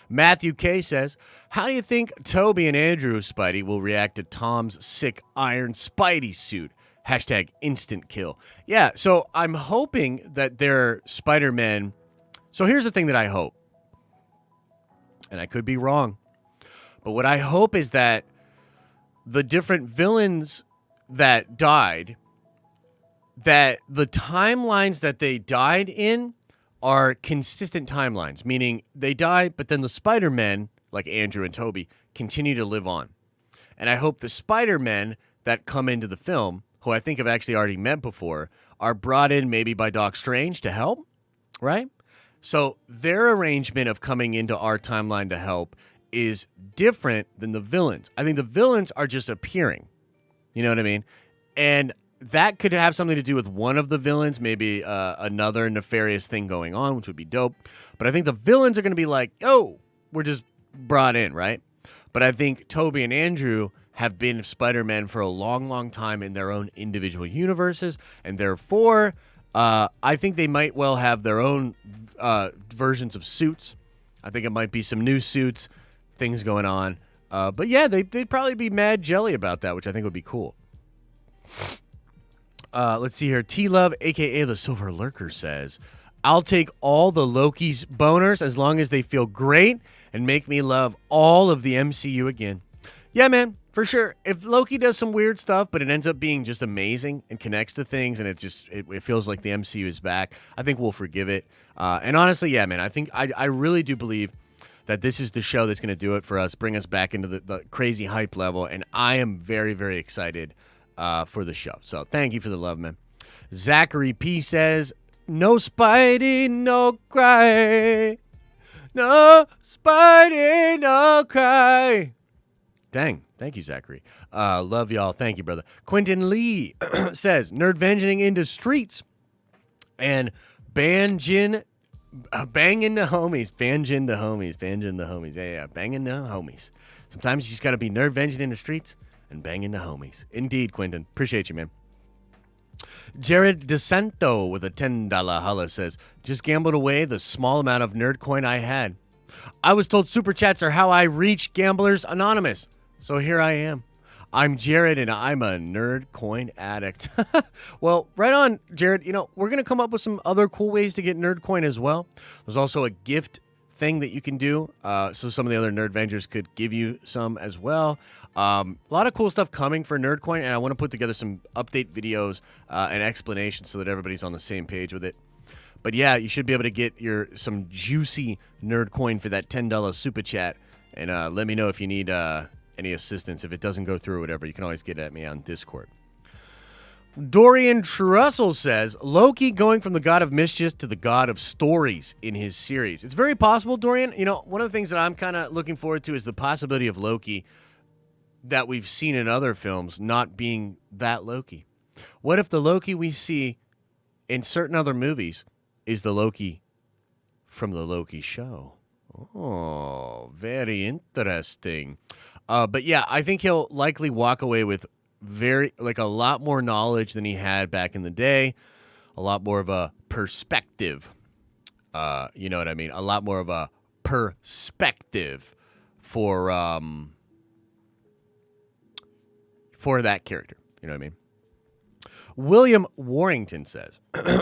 Matthew K says, how do you think Toby and Andrew Spidey will react to Tom's sick Iron Spidey suit? Hashtag instant kill. Yeah, so I'm hoping that their Spider-Man... So here's the thing that I hope. And I could be wrong. But what I hope is that the different villains that died, that the timelines that they died in are consistent timelines, meaning they died, but then the Spider-Men, like Andrew and Toby, continue to live on. And I hope the Spider-Men that come into the film, who I think I've actually already met before, are brought in maybe by Doc Strange to help, right? So their arrangement of coming into our timeline to help is different than the villains. I think the villains are just appearing. You know what I mean? And that could have something to do with one of the villains, maybe another nefarious thing going on, which would be dope. But I think the villains are going to be like, oh, we're just brought in, right? But I think Toby and Andrew have been Spider-Man for a long, long time in their own individual universes. And therefore, I think they might well have their own versions of suits. I think it might be some new suits, things going on. But yeah, they'd probably be mad jelly about that, which I think would be cool. Let's see here. T-Love, a.k.a. the Silver Lurker, says, I'll take all the Loki's boners as long as they feel great and make me love all of the MCU again. Yeah, man, for sure. If Loki does some weird stuff, but it ends up being just amazing and connects to things and it feels like the MCU is back, I think we'll forgive it. And honestly, yeah, man, I think I really do believe that this is the show that's going to do it for us, bring us back into the crazy hype level, and I am very, very excited for the show. So thank you for the love, man. Zachary P says, no Spidey, no cry. No Spidey, no cry. Dang. Thank you, Zachary. Love y'all. Thank you, brother. Quentin Lee says, Nerdvenging into streets and banging the homies. Banging the homies. Banging the homies. Yeah. Banging the homies. Sometimes you just got to be Nerdvenging in the streets and banging the homies. Indeed, Quentin. Appreciate you, man. Jared DeSanto with a $10 holla says, just gambled away the small amount of nerd coin I had. I was told super chats are how I reach Gamblers Anonymous. So here I am. I'm Jared, and I'm a nerd coin addict. Well, right on, Jared. We're going to come up with some other cool ways to get nerd coin as well. There's also a gift thing that you can do. So some of the other Nerdvengers could give you some as well. A lot of cool stuff coming for Nerdcoin, and I want to put together some update videos and explanations so that everybody's on the same page with it. But yeah, you should be able to get some juicy Nerdcoin for that $10 super chat. And let me know if you need any assistance. If it doesn't go through or whatever, you can always get at me on Discord. Dorian Trussell says, Loki going from the god of mischief to the god of stories in his series. It's very possible, Dorian. You know, one of the things that I'm kind of looking forward to is the possibility of Loki that we've seen in other films not being that Loki. What if the Loki we see in certain other movies is the Loki from the Loki show? Oh, very interesting. But yeah, I think he'll likely walk away with a lot more knowledge than he had back in the day, a lot more of a perspective. You know what I mean? A lot more of a perspective for that character. You know what I mean? William Warrington says,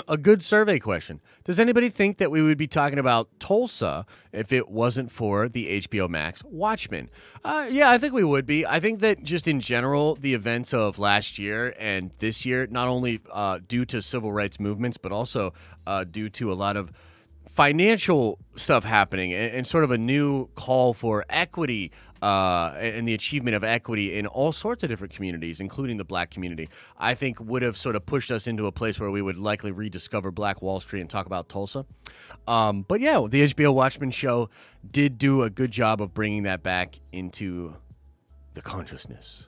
a good survey question. Does anybody think that we would be talking about Tulsa if it wasn't for the HBO Max Watchmen? Yeah, I think we would be. I think that just in general, the events of last year and this year, not only due to civil rights movements, but also due to a lot of financial stuff happening and sort of a new call for equity and the achievement of equity in all sorts of different communities, including the black community, I think would have sort of pushed us into a place where we would likely rediscover Black Wall Street and talk about Tulsa. But yeah, the HBO Watchmen show did do a good job of bringing that back into the consciousness.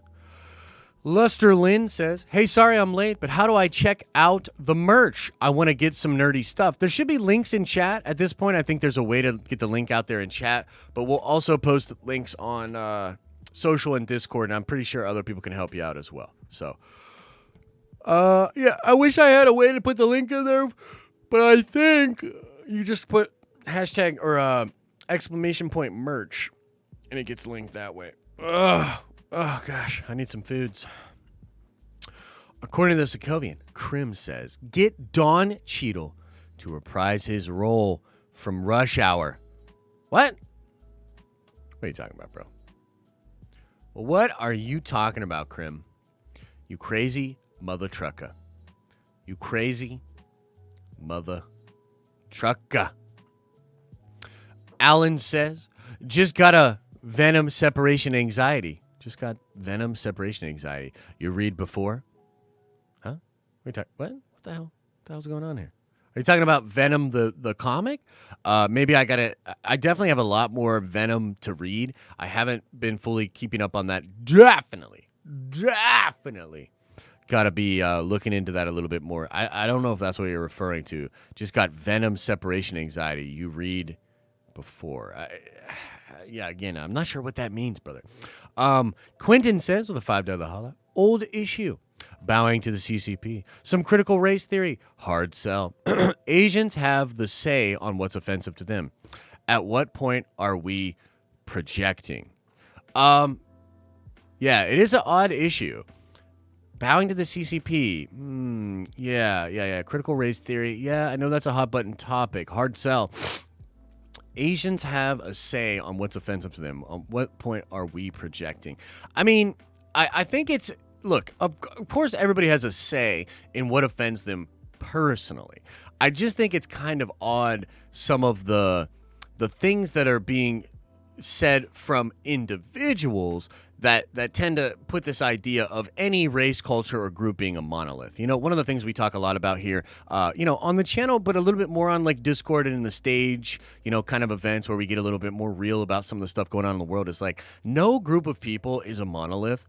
Luster Lynn says, hey, sorry I'm late, but how do I check out the merch? I want to get some nerdy stuff. There should be links in chat. At this point, I think there's a way to get the link out there in chat, but we'll also post links on social and Discord, and I'm pretty sure other people can help you out as well. So, yeah, I wish I had a way to put the link in there, but I think you just put hashtag or exclamation point merch, and it gets linked that way. Oh, gosh, I need some foods. According to the Sokovian, Krim says, get Don Cheadle to reprise his role from Rush Hour. What? What are you talking about, bro? Well, what are you talking about, Krim? You crazy mother trucker. You crazy mother trucker. Alan says, just got a Venom separation anxiety. Just got Venom separation anxiety. You read before? Huh? What the hell? What the hell's going on here? Are you talking about Venom the comic? Maybe I definitely have a lot more Venom to read. I haven't been fully keeping up on that. Definitely got to be looking into that a little bit more. I don't know if that's what you're referring to. Just got Venom separation anxiety. You read before. Yeah, again, I'm not sure what that means, brother. Quentin says with a $5 holla, old issue. Bowing to the CCP. Some critical race theory. Hard sell. Asians have the say on what's offensive to them. At what point are we projecting? Yeah, it is an odd issue. Bowing to the CCP. Yeah. Critical race theory. Yeah, I know that's a hot button topic. Hard sell. Asians have a say on what's offensive to them. On what point are we projecting? I mean, I think it's... Look, of course everybody has a say in what offends them personally. I just think it's kind of odd some of the things that are being said from individuals that tend to put this idea of any race, culture, or group being a monolith. You know, one of the things we talk a lot about here, on the channel, but a little bit more on like Discord and in the stage, kind of events where we get a little bit more real about some of the stuff going on in the world, is like no group of people is a monolith.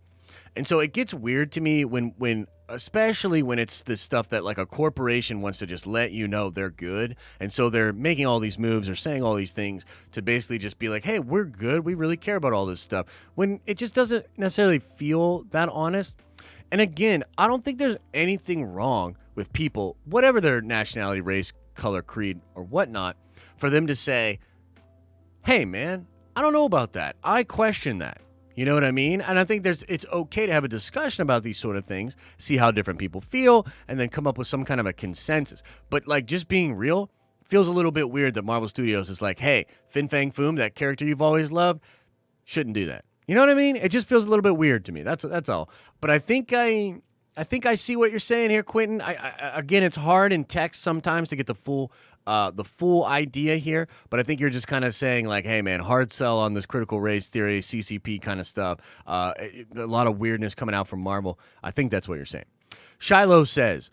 And so it gets weird to me when especially when it's this stuff that like a corporation wants to just let you know they're good. And so they're making all these moves or saying all these things to basically just be like, hey, we're good. We really care about all this stuff. When it just doesn't necessarily feel that honest. And again, I don't think there's anything wrong with people, whatever their nationality, race, color, creed, or whatnot, for them to say, hey, man, I don't know about that. I question that. You know what I mean? And I think it's okay to have a discussion about these sort of things, see how different people feel, and then come up with some kind of a consensus. But like just being real, feels a little bit weird that Marvel Studios is like, hey, Fin Fang Foom, that character you've always loved, shouldn't do that. You know what I mean? It just feels a little bit weird to me. That's all. But I think I see what you're saying here, Quentin. Again, it's hard in text sometimes to get the full idea here, but I think you're just kind of saying like, hey man, hard sell on this critical race theory, CCP kind of stuff. A lot of weirdness coming out from Marvel. I think that's what you're saying. Shiloh says,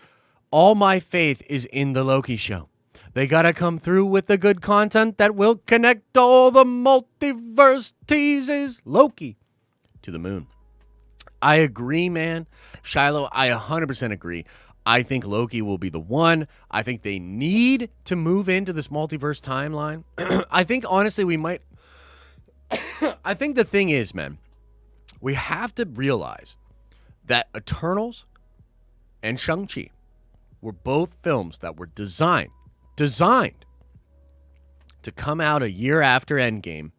all my faith is in the Loki show. They gotta come through with the good content that will connect all the multiverse teases Loki to the moon. I agree, man. Shiloh, I 100% agree. I think Loki will be the one. I think they need to move into this multiverse timeline. I think, honestly, we might... I think the thing is, man, we have to realize that Eternals and Shang-Chi were both films that were designed to come out a year after Endgame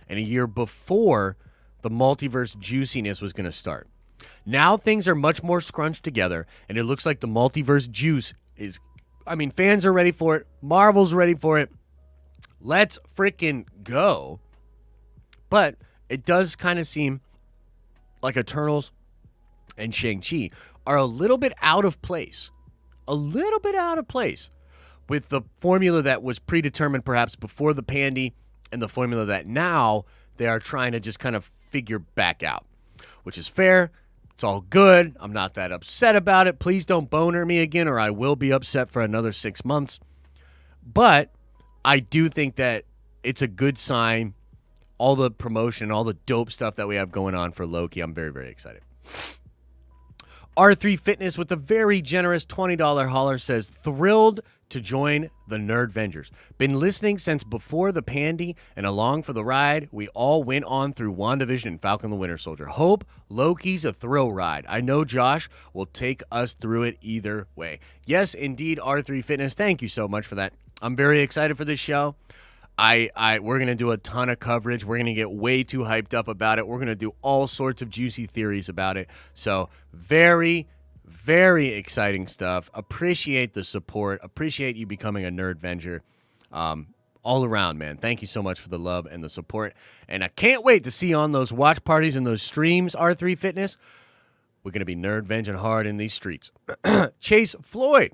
and a year before the multiverse juiciness was going to start. Now things are much more scrunched together, and it looks like the multiverse juice is... I mean, fans are ready for it. Marvel's ready for it. Let's freaking go. But it does kind of seem like Eternals and Shang-Chi are a little bit out of place. A little bit out of place with the formula that was predetermined perhaps before the pandy and the formula that now they are trying to just kind of figure back out, which is fair. It's all good. I'm not that upset about it. Please don't boner me again or I will be upset for another 6 months. But I do think that it's a good sign. All the promotion, all the dope stuff that we have going on for Loki, I'm very, very excited. R3 Fitness with a very generous $20 holler says, thrilled to join the Nerdvengers. Been listening since before the pandy and along for the ride we all went on through WandaVision and Falcon the Winter Soldier. Hope Loki's a thrill ride. I know Josh will take us through it either way. Yes, indeed, R3 Fitness. Thank you so much for that. I'm very excited for this show. We're going to do a ton of coverage. We're going to get way too hyped up about it. We're going to do all sorts of juicy theories about it. So very, very exciting stuff. Appreciate the support. Appreciate you becoming a Nerdvenger. All around, man. Thank you so much for the love and the support. And I can't wait to see you on those watch parties and those streams, R3 Fitness. We're going to be Nerdvenging hard in these streets. Chase Floyd,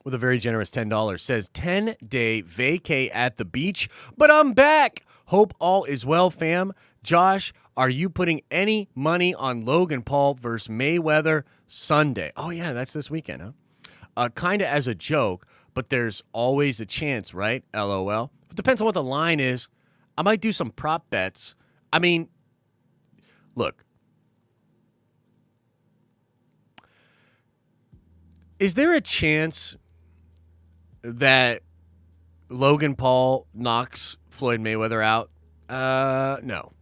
with a very generous $10, says 10-day vacay at the beach, but I'm back. Hope all is well, fam. Josh, are you putting any money on Logan Paul versus Mayweather Sunday? Oh, yeah, that's this weekend, huh? Kind of as a joke, but there's always a chance, right? LOL. It depends on what the line is. I might do some prop bets. I mean, look. Is there a chance that Logan Paul knocks Floyd Mayweather out? No.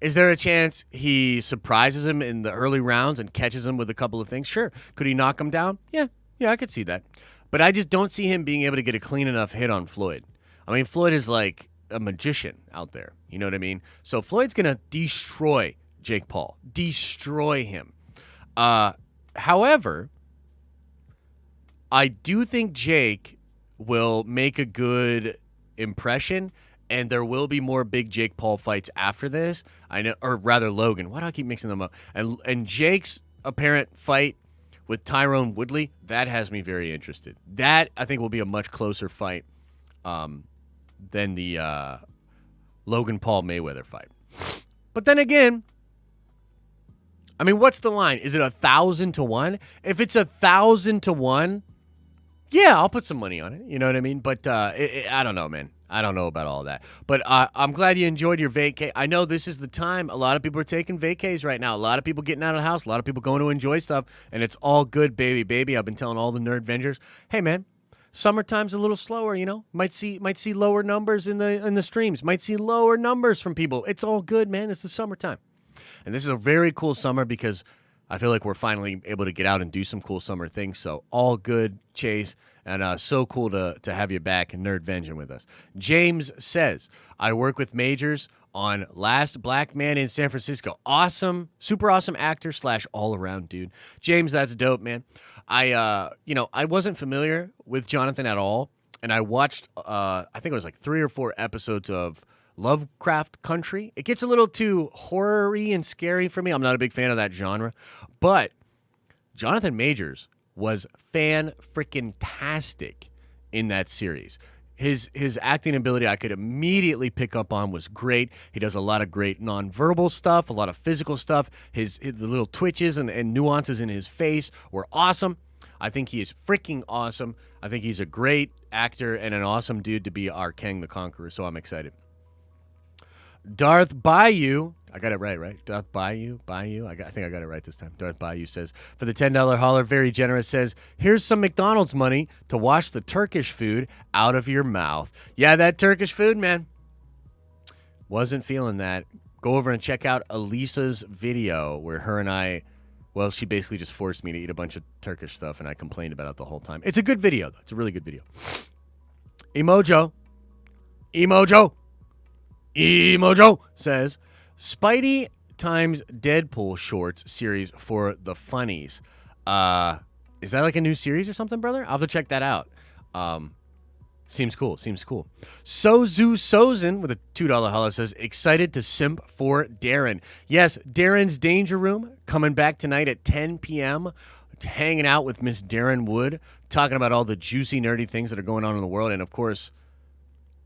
Is there a chance he surprises him in the early rounds and catches him with a couple of things? Sure. Could he knock him down? Yeah, I could see that. But I just don't see him being able to get a clean enough hit on Floyd. I mean, Floyd is like a magician out there. You know what I mean? So Floyd's going to destroy Jake Paul. Destroy him. However, I do think Jake will make a good impression, and there will be more big Jake Paul fights after this. I know, or rather Logan. Why do I keep mixing them up? And Jake's apparent fight with Tyrone Woodley, that has me very interested. That, I think, will be a much closer fight than the Logan Paul Mayweather fight. But then again, I mean, what's the line? Is it 1,000 to 1? If it's 1,000 to 1, yeah, I'll put some money on it. You know what I mean? But I don't know, man. I don't know about all that. But I'm glad you enjoyed your vacay. I know this is the time. A lot of people are taking vacays right now. A lot of people getting out of the house. A lot of people going to enjoy stuff. And it's all good, baby. I've been telling all the Nerdvengers, hey, man, summertime's a little slower, you know? Might see lower numbers in the streams. Might see lower numbers from people. It's all good, man. It's the summertime. And this is a very cool summer because I feel like we're finally able to get out and do some cool summer things. So all good, Chase. And so cool to have you back and Nerdvenging with us. James says, I work with majors on Last Black Man in San Francisco. Awesome, super awesome actor / all around dude. James, that's dope, man. I wasn't familiar with Jonathan at all, and I watched I think it was like 3 or 4 episodes of Lovecraft Country. It gets a little too horror-y and scary for me. I'm not a big fan of that genre, but Jonathan Majors was fan-freaking-tastic in that series. His acting ability I could immediately pick up on was great. He does a lot of great nonverbal stuff, a lot of physical stuff. The little twitches and nuances in his face were awesome. I think he is freaking awesome. I think he's a great actor and an awesome dude to be our Kang the Conqueror, so I'm excited. Darth Bayou, I got it right? Darth Bayou? I think I got it right this time. Darth Bayou says, for the $10 holler, very generous, says, here's some McDonald's money to wash the Turkish food out of your mouth. Yeah, that Turkish food, man. Wasn't feeling that. Go over and check out Elisa's video where her and I, well, she basically just forced me to eat a bunch of Turkish stuff, and I complained about it the whole time. It's a good video, though. It's a really good video. Emojo says, Spidey times Deadpool shorts series for the funnies. Is that like a new series or something, brother? I'll have to check that out. Seems cool. Sozu Sozin with a $2 holla says, excited to simp for Darren. Yes, Darren's Danger Room coming back tonight at 10 p.m., hanging out with Miss Darren Wood, talking about all the juicy, nerdy things that are going on in the world. And, of course,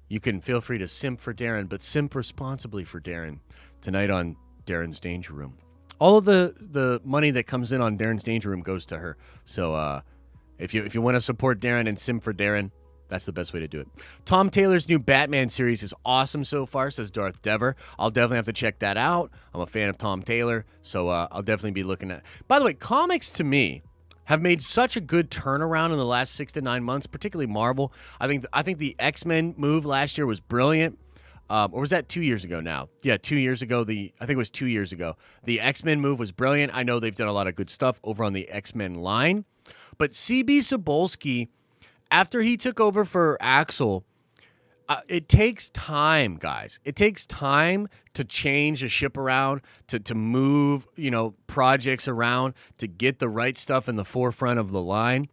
you can feel free to simp for Darren, but simp responsibly for Darren tonight on Darren's Danger Room. All of the money that comes in on Darren's Danger Room goes to her. So if you want to support Darren and simp for Darren, that's the best way to do it. Tom Taylor's new Batman series is awesome so far, says Darth Dever. I'll definitely have to check that out. I'm a fan of Tom Taylor, so I'll definitely be looking at. By the way, comics to me have made such a good turnaround in the last 6 to 9 months, particularly Marvel. I think the X-Men move last year was brilliant. Or was that 2 years ago now? Yeah, 2 years ago. I think it was 2 years ago. The X-Men move was brilliant. I know they've done a lot of good stuff over on the X-Men line. But C.B. Cebulski, after he took over for Axel, it takes time, guys. It takes time to change a ship around, to move, projects around, to get the right stuff in the forefront of the line.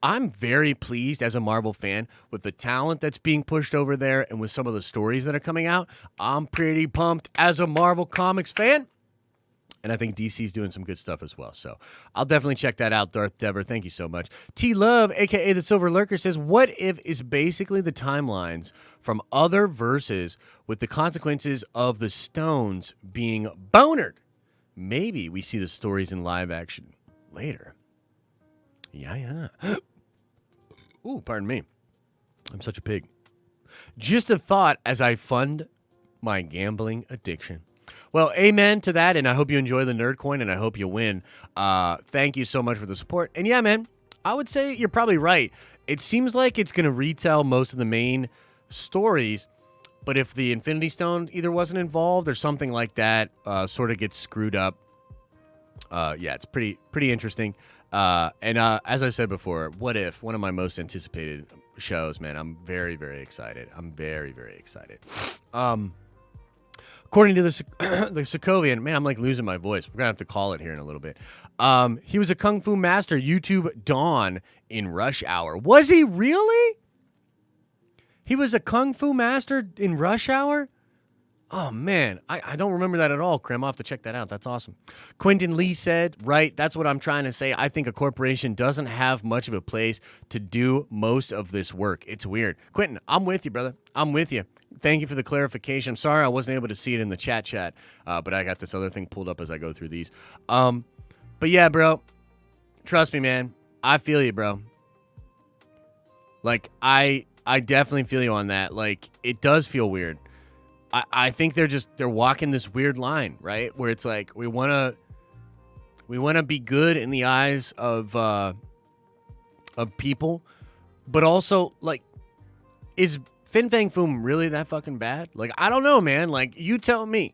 I'm very pleased as a Marvel fan with the talent that's being pushed over there and with some of the stories that are coming out. I'm pretty pumped as a Marvel Comics fan. And I think DC's doing some good stuff as well. So I'll definitely check that out, Darth Dever. Thank you so much. T-Love, a.k.a. The Silver Lurker, says, what if is basically the timelines from other verses with the consequences of the stones being bonered? Maybe we see the stories in live action later. Yeah. Ooh, pardon me. I'm such a pig. Just a thought as I fund my gambling addiction. Well, amen to that, and I hope you enjoy the Nerd Coin, and I hope you win. Thank you so much for the support. And yeah, man, I would say you're probably right. It seems like it's going to retell most of the main stories, but if the Infinity Stone either wasn't involved or something like that sort of gets screwed up, yeah, it's pretty interesting. And as I said before, What If, one of my most anticipated shows, man. I'm very, very excited. I'm very, very excited. According to the Sokovian, man, I'm like losing my voice. We're going to have to call it here in a little bit. He was a Kung Fu master, YouTube Dawn in Rush Hour. Was he really? He was a Kung Fu master in Rush Hour? Oh, man. I don't remember that at all, Krim. I'll have to check that out. That's awesome. Quentin Lee said, right, that's what I'm trying to say. I think a corporation doesn't have much of a place to do most of this work. It's weird. Quentin, I'm with you, brother. I'm with you. Thank you for the clarification. I'm sorry I wasn't able to see it in the chat, but I got this other thing pulled up as I go through these. But yeah, bro, trust me, man. I feel you, bro. Like, I definitely feel you on that. Like, it does feel weird. I think they're walking this weird line, right? Where it's like, we want to be good in the eyes of people, but also, like, is Fin Fang Foom really that fucking bad? Like, I don't know, man. Like, you tell me.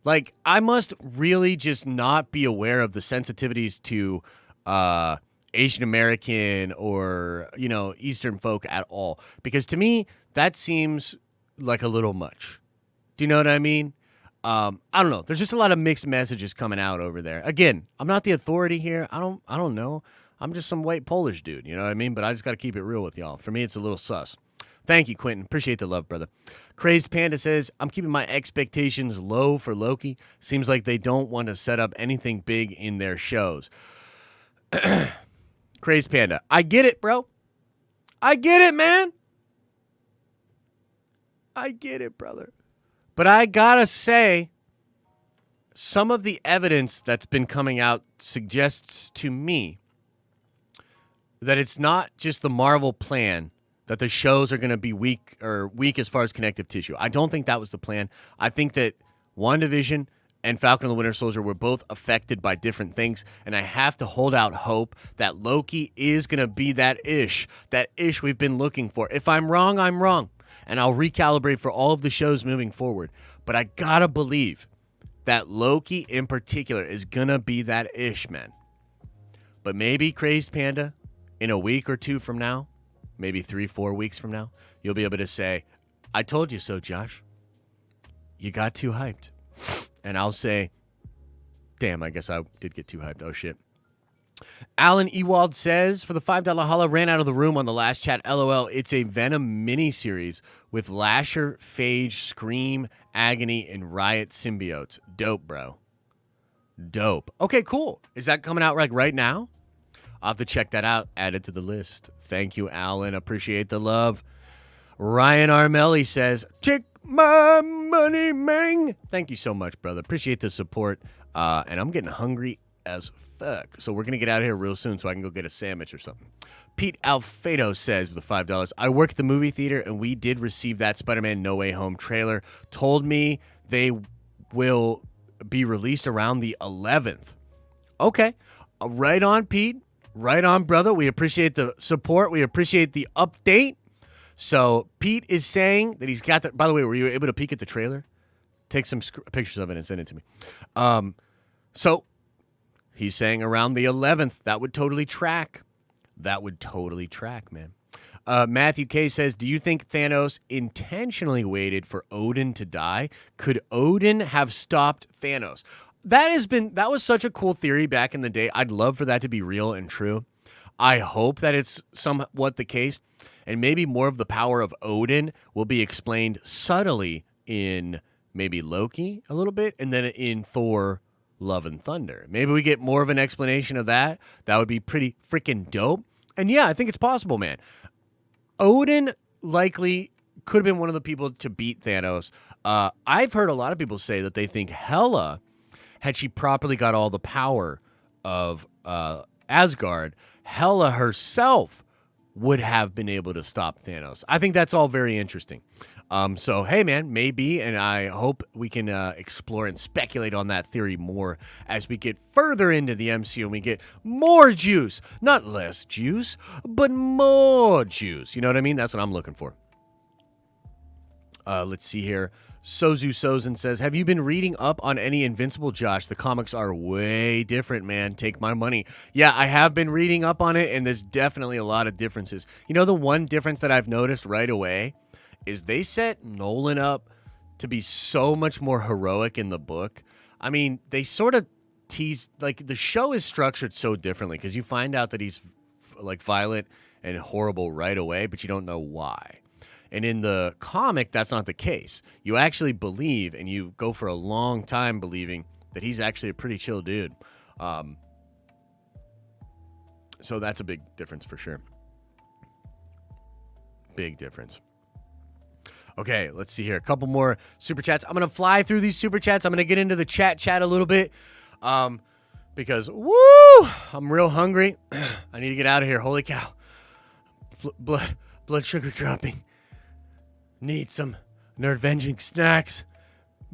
Like, I must really just not be aware of the sensitivities to Asian American or, Eastern folk at all. Because to me, that seems like a little much. Do you know what I mean? I don't know. There's just a lot of mixed messages coming out over there. Again, I'm not the authority here. I don't know. I'm just some white Polish dude, you know what I mean? But I just got to keep it real with y'all. For me, it's a little sus. Thank you, Quentin. Appreciate the love, brother. Crazed Panda says, I'm keeping my expectations low for Loki. Seems like they don't want to set up anything big in their shows. Crazed Panda, I get it, bro. I get it, man. I get it, brother. But I gotta say, some of the evidence that's been coming out suggests to me that it's not just the Marvel plan that the shows are going to be weak as far as connective tissue. I don't think that was the plan. I think that WandaVision and Falcon and the Winter Soldier were both affected by different things, and I have to hold out hope that Loki is going to be that ish we've been looking for. If I'm wrong, I'm wrong, and I'll recalibrate for all of the shows moving forward. But I got to believe that Loki in particular is going to be that ish, man. But maybe, Crazed Panda, in a week or two from now, maybe 3-4 weeks from now, you'll be able to say, I told you so, Josh. You got too hyped. And I'll say, damn, I guess I did get too hyped. Oh, shit. Alan Ewald says, for the $5 holla, ran out of the room on the last chat. LOL, it's a Venom miniseries with Lasher, Phage, Scream, Agony, and Riot symbiotes. Dope, bro. Dope. Okay, cool. Is that coming out like right now? I'll have to check that out. Add it to the list. Thank you, Alan. Appreciate the love. Ryan Armelli says, take my money, man. Thank you so much, brother. Appreciate the support. And I'm getting hungry as fuck. So we're going to get out of here real soon so I can go get a sandwich or something. Pete Alfredo says with the $5, I work at the movie theater and we did receive that Spider-Man No Way Home trailer. Told me they will be released around the 11th. Okay. Right on, Pete. Right on, brother. We appreciate the support. We appreciate the update. So Pete is saying that he's got the... By the way, were you able to peek at the trailer? Take some pictures of it and send it to me. So he's saying around the 11th. That would totally track. That would totally track, man. Matthew K says, do you think Thanos intentionally waited for Odin to die? Could Odin have stopped Thanos? That was such a cool theory back in the day. I'd love for that to be real and true. I hope that it's somewhat the case, and maybe more of the power of Odin will be explained subtly in maybe Loki a little bit, and then in Thor, Love and Thunder. Maybe we get more of an explanation of that. That would be pretty freaking dope. And yeah, I think it's possible, man. Odin likely could have been one of the people to beat Thanos. I've heard a lot of people say that they think Hela, had she properly got all the power of Asgard, Hela herself would have been able to stop Thanos. I think that's all very interesting. So, hey, man, maybe, and I hope we can explore and speculate on that theory more as we get further into the MCU and we get more juice. Not less juice, but more juice. You know what I mean? That's what I'm looking for. Let's see here. Sozu Sozin says, have you been reading up on any Invincible, Josh? The comics are way different, man. Take my money. Yeah, I have been reading up on it, and there's definitely a lot of differences. You know, the one difference that I've noticed right away is they set Nolan up to be so much more heroic in the book. I mean, they sort of tease, like, the show is structured so differently because you find out that he's, like, violent and horrible right away, but you don't know why. And in the comic, that's not the case. You actually believe, and you go for a long time believing that he's actually a pretty chill dude. So that's a big difference for sure. Big difference. Okay, let's see here. A couple more super chats. I'm going to fly through these super chats. I'm going to get into the chat a little bit because, woo, I'm real hungry. I need to get out of here. Holy cow. Blood sugar dropping. Need some Nerdvenging snacks.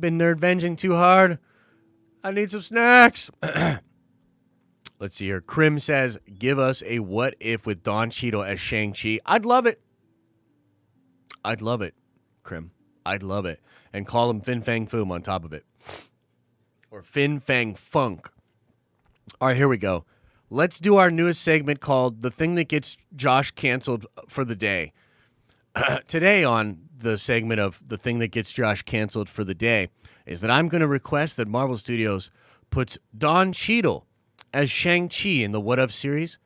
Been Nerdvenging too hard. I need some snacks. Let's see here. Krim says, give us a what if with Don Cheadle as Shang-Chi. I'd love it. I'd love it, Krim. I'd love it. And call him Fin Fang Foom on top of it. Or Fin Fang Funk. All right, here we go. Let's do our newest segment called The Thing That Gets Josh Canceled for the Day. Today on the segment of the thing that gets Josh canceled for the day, is that I'm going to request that Marvel Studios puts Don Cheadle as Shang-Chi in the What If series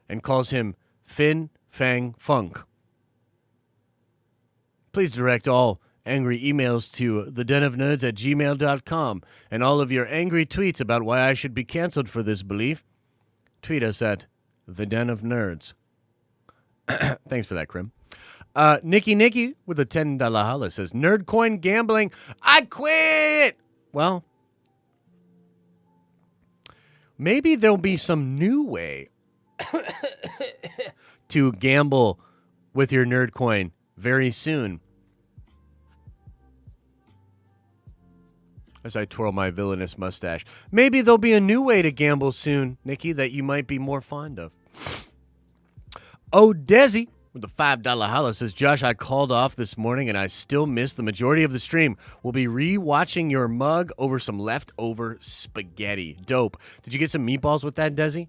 and calls him Fin Fang Funk. Please direct all angry emails to thedenofnerds@gmail.com and all of your angry tweets about why I should be canceled for this belief. Tweet us at The Den of Nerds. Thanks for that, Krim. Nikki with a $10 holla says, Nerdcoin gambling, I quit! Well, maybe there'll be some new way to gamble with your Nerdcoin very soon. As I twirl my villainous mustache. Maybe there'll be a new way to gamble soon, Nikki, that you might be more fond of. Oh, Desi with the $5 holla says, Josh, I called off this morning and I still missed the majority of the stream. We'll be re-watching your mug over some leftover spaghetti. Dope. Did you get some meatballs with that, Desi?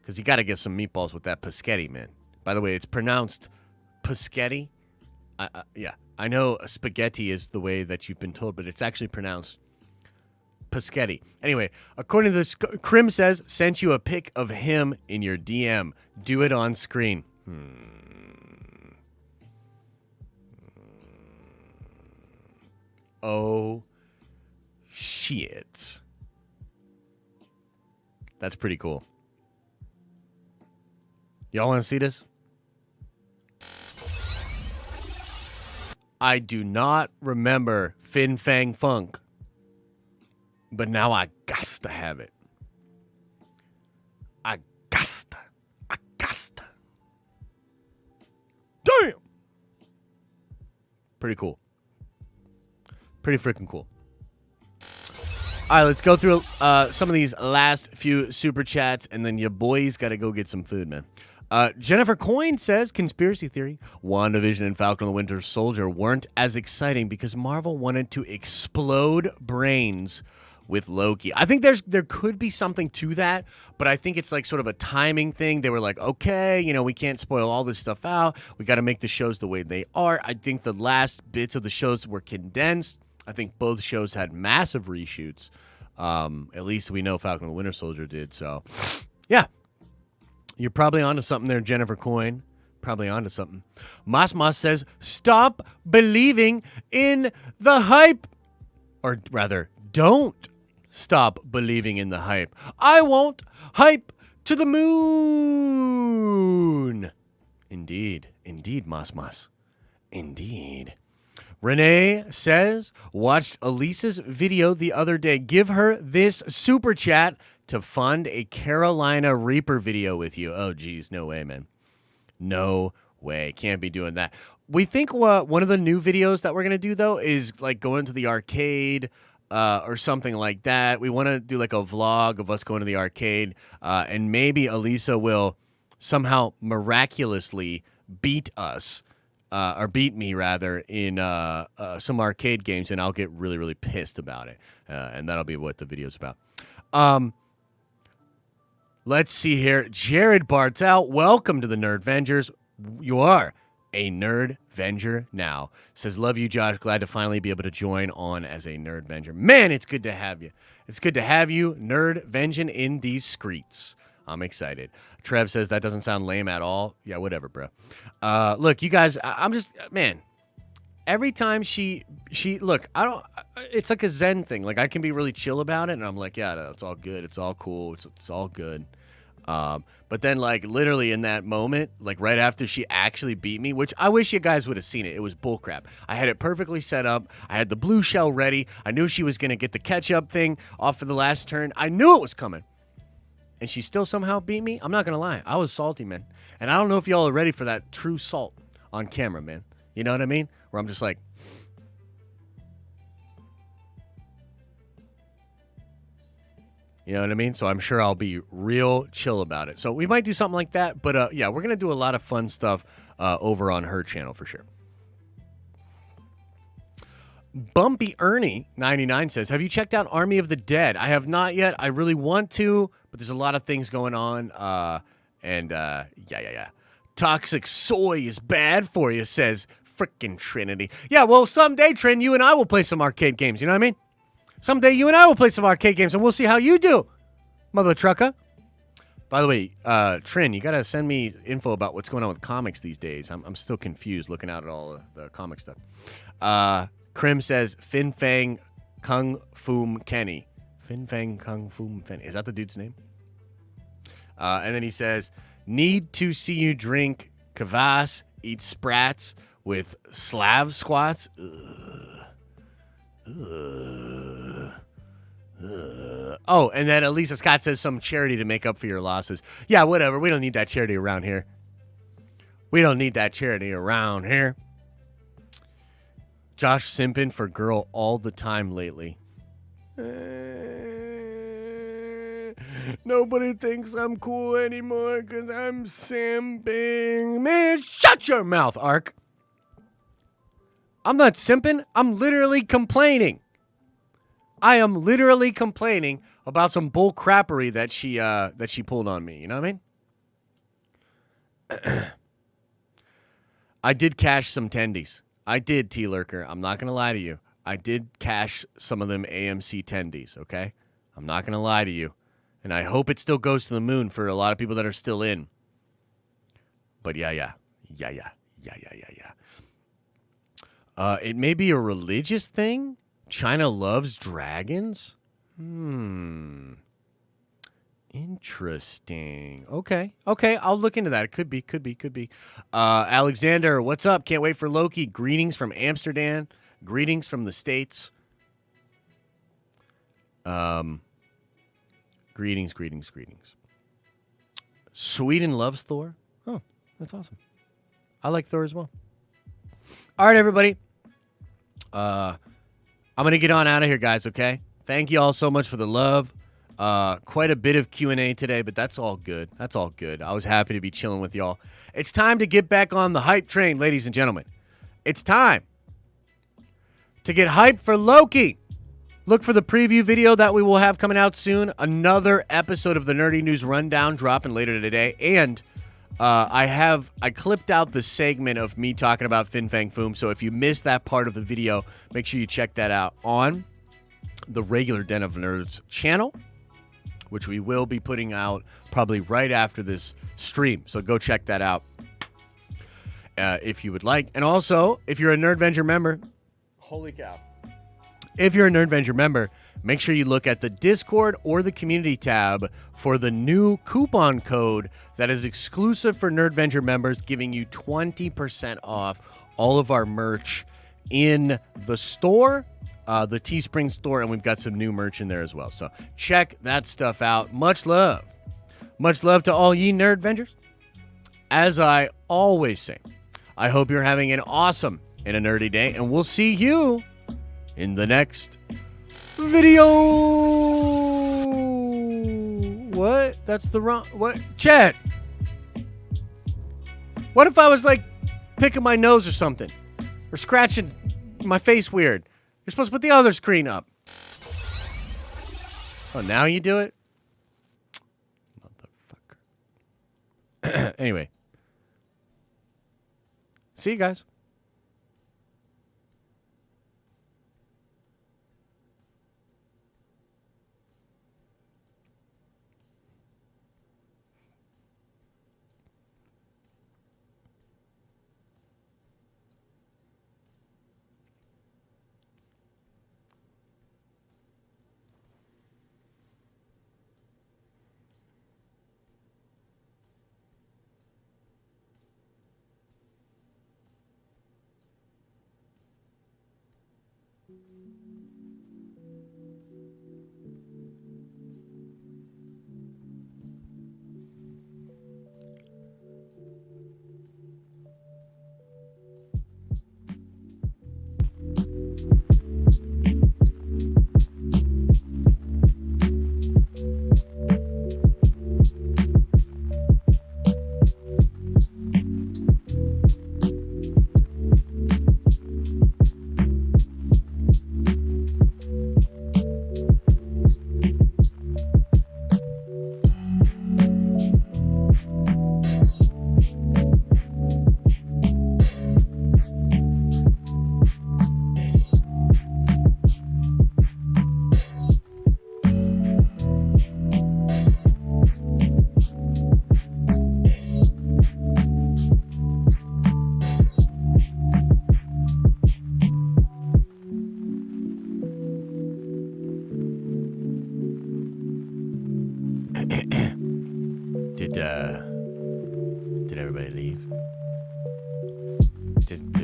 Because you got to get some meatballs with that paschetti, man. By the way, it's pronounced paschetti. Yeah, I know spaghetti is the way that you've been told, but it's actually pronounced paschetti. Anyway, according to this, Krim says, sent you a pic of him in your DM. Do it on screen. Oh, shit. That's pretty cool. Y'all want to see this? I do not remember Fin Fang Funk, but now I gots to have it. I gots to. Damn! Pretty cool. Pretty freaking cool. All right, let's go through some of these last few super chats, and then your boys got to go get some food, man. Jennifer Coyne says, conspiracy theory, WandaVision and Falcon and the Winter Soldier weren't as exciting because Marvel wanted to explode brains with Loki. I think there could be something to that, but I think it's like sort of a timing thing. They were like, okay, we can't spoil all this stuff out. We got to make the shows the way they are. I think the last bits of the shows were condensed. I think both shows had massive reshoots. At least we know Falcon and the Winter Soldier did. So, yeah. You're probably onto something there, Jennifer Coyne. Probably onto something. Mas says, stop believing in the hype. Or rather, don't stop believing in the hype. I won't hype to the moon. Indeed, Mas. Indeed. Renee says, watched Elisa's video the other day. Give her this super chat to fund a Carolina Reaper video with you. Oh, geez. No way, man. No way. Can't be doing that. We think one of the new videos that we're going to do, though, is like going to the arcade or something like that. We want to do like a vlog of us going to the arcade, and maybe Elisa will somehow miraculously beat us, or beat me rather, in some arcade games, and I'll get really, really pissed about it, and that'll be what the video's about. Let's see here. Jared Bartel, welcome to the Nerdvengers. You are a Nerdvenger now. Says, love you, Josh. Glad to finally be able to join on as a Nerdvenger. Man, it's good to have you. It's good to have you Nerdvenging in these streets. I'm excited. Trev says, that doesn't sound lame at all. Yeah, whatever, bro. Look, you guys, I'm just, man, every time she look, it's like a Zen thing. Like, I can be really chill about it, and I'm like, yeah, it's all good. It's all cool. It's all good. But then, like, literally in that moment, like right after she actually beat me, which I wish you guys would have seen it. It was bullcrap. I had it perfectly set up. I had the blue shell ready. I knew she was going to get the catch-up thing off of the last turn. I knew it was coming. And she still somehow beat me? I'm not going to lie. I was salty, man. And I don't know if y'all are ready for that true salt on camera, man. You know what I mean? Where I'm just like, you know what I mean? So I'm sure I'll be real chill about it. So we might do something like that. But yeah, we're going to do a lot of fun stuff over on her channel for sure. Bumpy Ernie 99 says, have you checked out Army of the Dead? I have not yet. I really want to, but there's a lot of things going on. Yeah. Toxic soy is bad for you, says frickin' Trinity. Yeah, well, someday, Trin, you and I will play some arcade games. You know what I mean? Someday you and I will play some arcade games, and we'll see how you do, mother trucker. By the way, Trin, you got to send me info about what's going on with comics these days. I'm still confused looking at all the comic stuff. Krim says, Fin Fang Kung Foom Kenny. Fin Fang Kung Foom Kenny. Is that the dude's name? And then he says, need to see you drink kvass, eat sprats with Slav squats. Oh, and then Elisa Scott says some charity to make up for your losses. Yeah, whatever. We don't need that charity around here. We don't need that charity around here. Josh simping for girl all the time lately. Nobody thinks I'm cool anymore because I'm simping. Man, shut your mouth, Ark. I'm not simping. I'm literally complaining. I am literally complaining about some bull crappery that she pulled on me. You know what I mean? I did cash some tendies. I did, T-Lurker. I'm not going to lie to you. I did cash some of them AMC tendies, okay? I'm not going to lie to you. And I hope it still goes to the moon for a lot of people that are still in. But yeah. It may be a religious thing. China loves dragons? Interesting. Okay, I'll look into that. It could be. Alexander, what's up? Can't wait for Loki. Greetings from Amsterdam. Greetings from the States. Greetings. Sweden loves Thor. Oh, that's awesome. I like Thor as well. All right, everybody. I'm going to get on out of here, guys, okay? Thank you all so much for the love. Quite a bit of Q&A today, but that's all good. I was happy to be chilling with y'all. It's time to get back on the hype train, ladies and gentlemen. It's time to get hyped for Loki. Look for the preview video that we will have coming out soon. Another episode of the Nerdy News Rundown dropping later today. And I clipped out the segment of me talking about Fin Fang Foom. So if you missed that part of the video, make sure you check that out on the regular Den of Nerds channel, which we will be putting out probably right after this stream. So go check that out if you would like. And also, if you're a Nerdvenger member, holy cow. If you're a Nerdvenger member, make sure you look at the Discord or the community tab for the new coupon code that is exclusive for Nerdvenger members, giving you 20% off all of our merch in the store, the Teespring store, and we've got some new merch in there as well. So check that stuff out. Much love. Much love to all ye Nerdvengers. As I always say, I hope you're having an awesome and a nerdy day, and we'll see you in the next video. What? That's the wrong... What? Chat. What if I was, like, picking my nose or something? Or scratching my face weird? You're supposed to put the other screen up. Oh, now you do it? Motherfucker. Anyway. See you guys.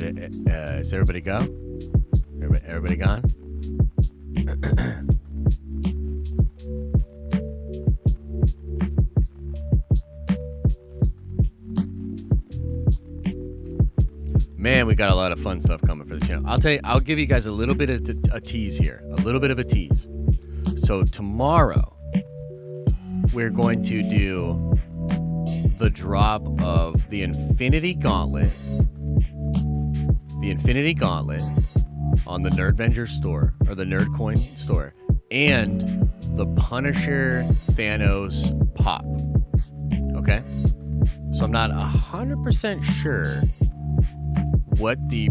Is everybody go? Everybody gone? Man, we got a lot of fun stuff coming for the channel. I'll give you guys a little bit of a tease here. A little bit of a tease. So tomorrow, we're going to do the drop of the Infinity Gauntlet. The Infinity Gauntlet on the Nerdvenger store, or the Nerdcoin store, and the Punisher Thanos pop. Okay? So I'm not 100% sure what the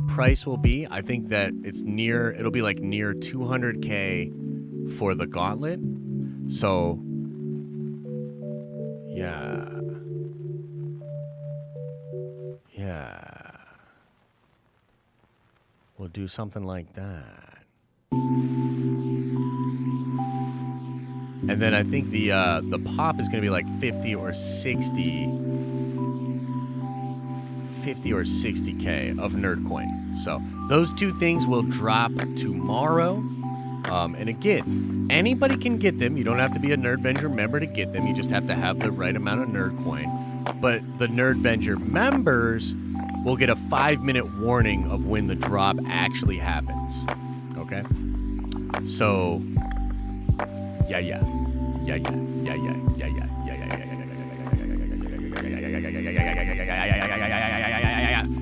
price will be. I think that it'll be like near 200K for the gauntlet. So yeah. We'll do something like that. And then I think the pop is going to be like 50 or 60K of Nerdcoin. So those two things will drop tomorrow. And again, anybody can get them. You don't have to be a Nerdvenger member to get them. You just have to have the right amount of Nerdcoin. But the Nerdvenger members will get a 5-minute warning of when the drop actually happens. Okay? So, yeah.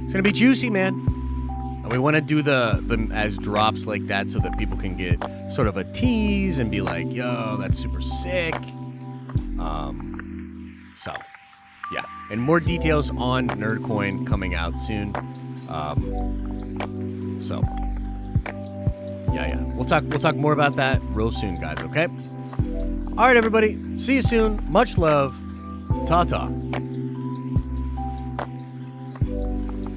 It's gonna be juicy, man. And we want to do the as drops like that so that people can get sort of a tease and be like, yo, that's super sick. So, yeah. And more details on Nerdcoin coming out soon. So, yeah. We'll talk more about that real soon, guys, okay? All right, everybody. See you soon. Much love. Ta-ta.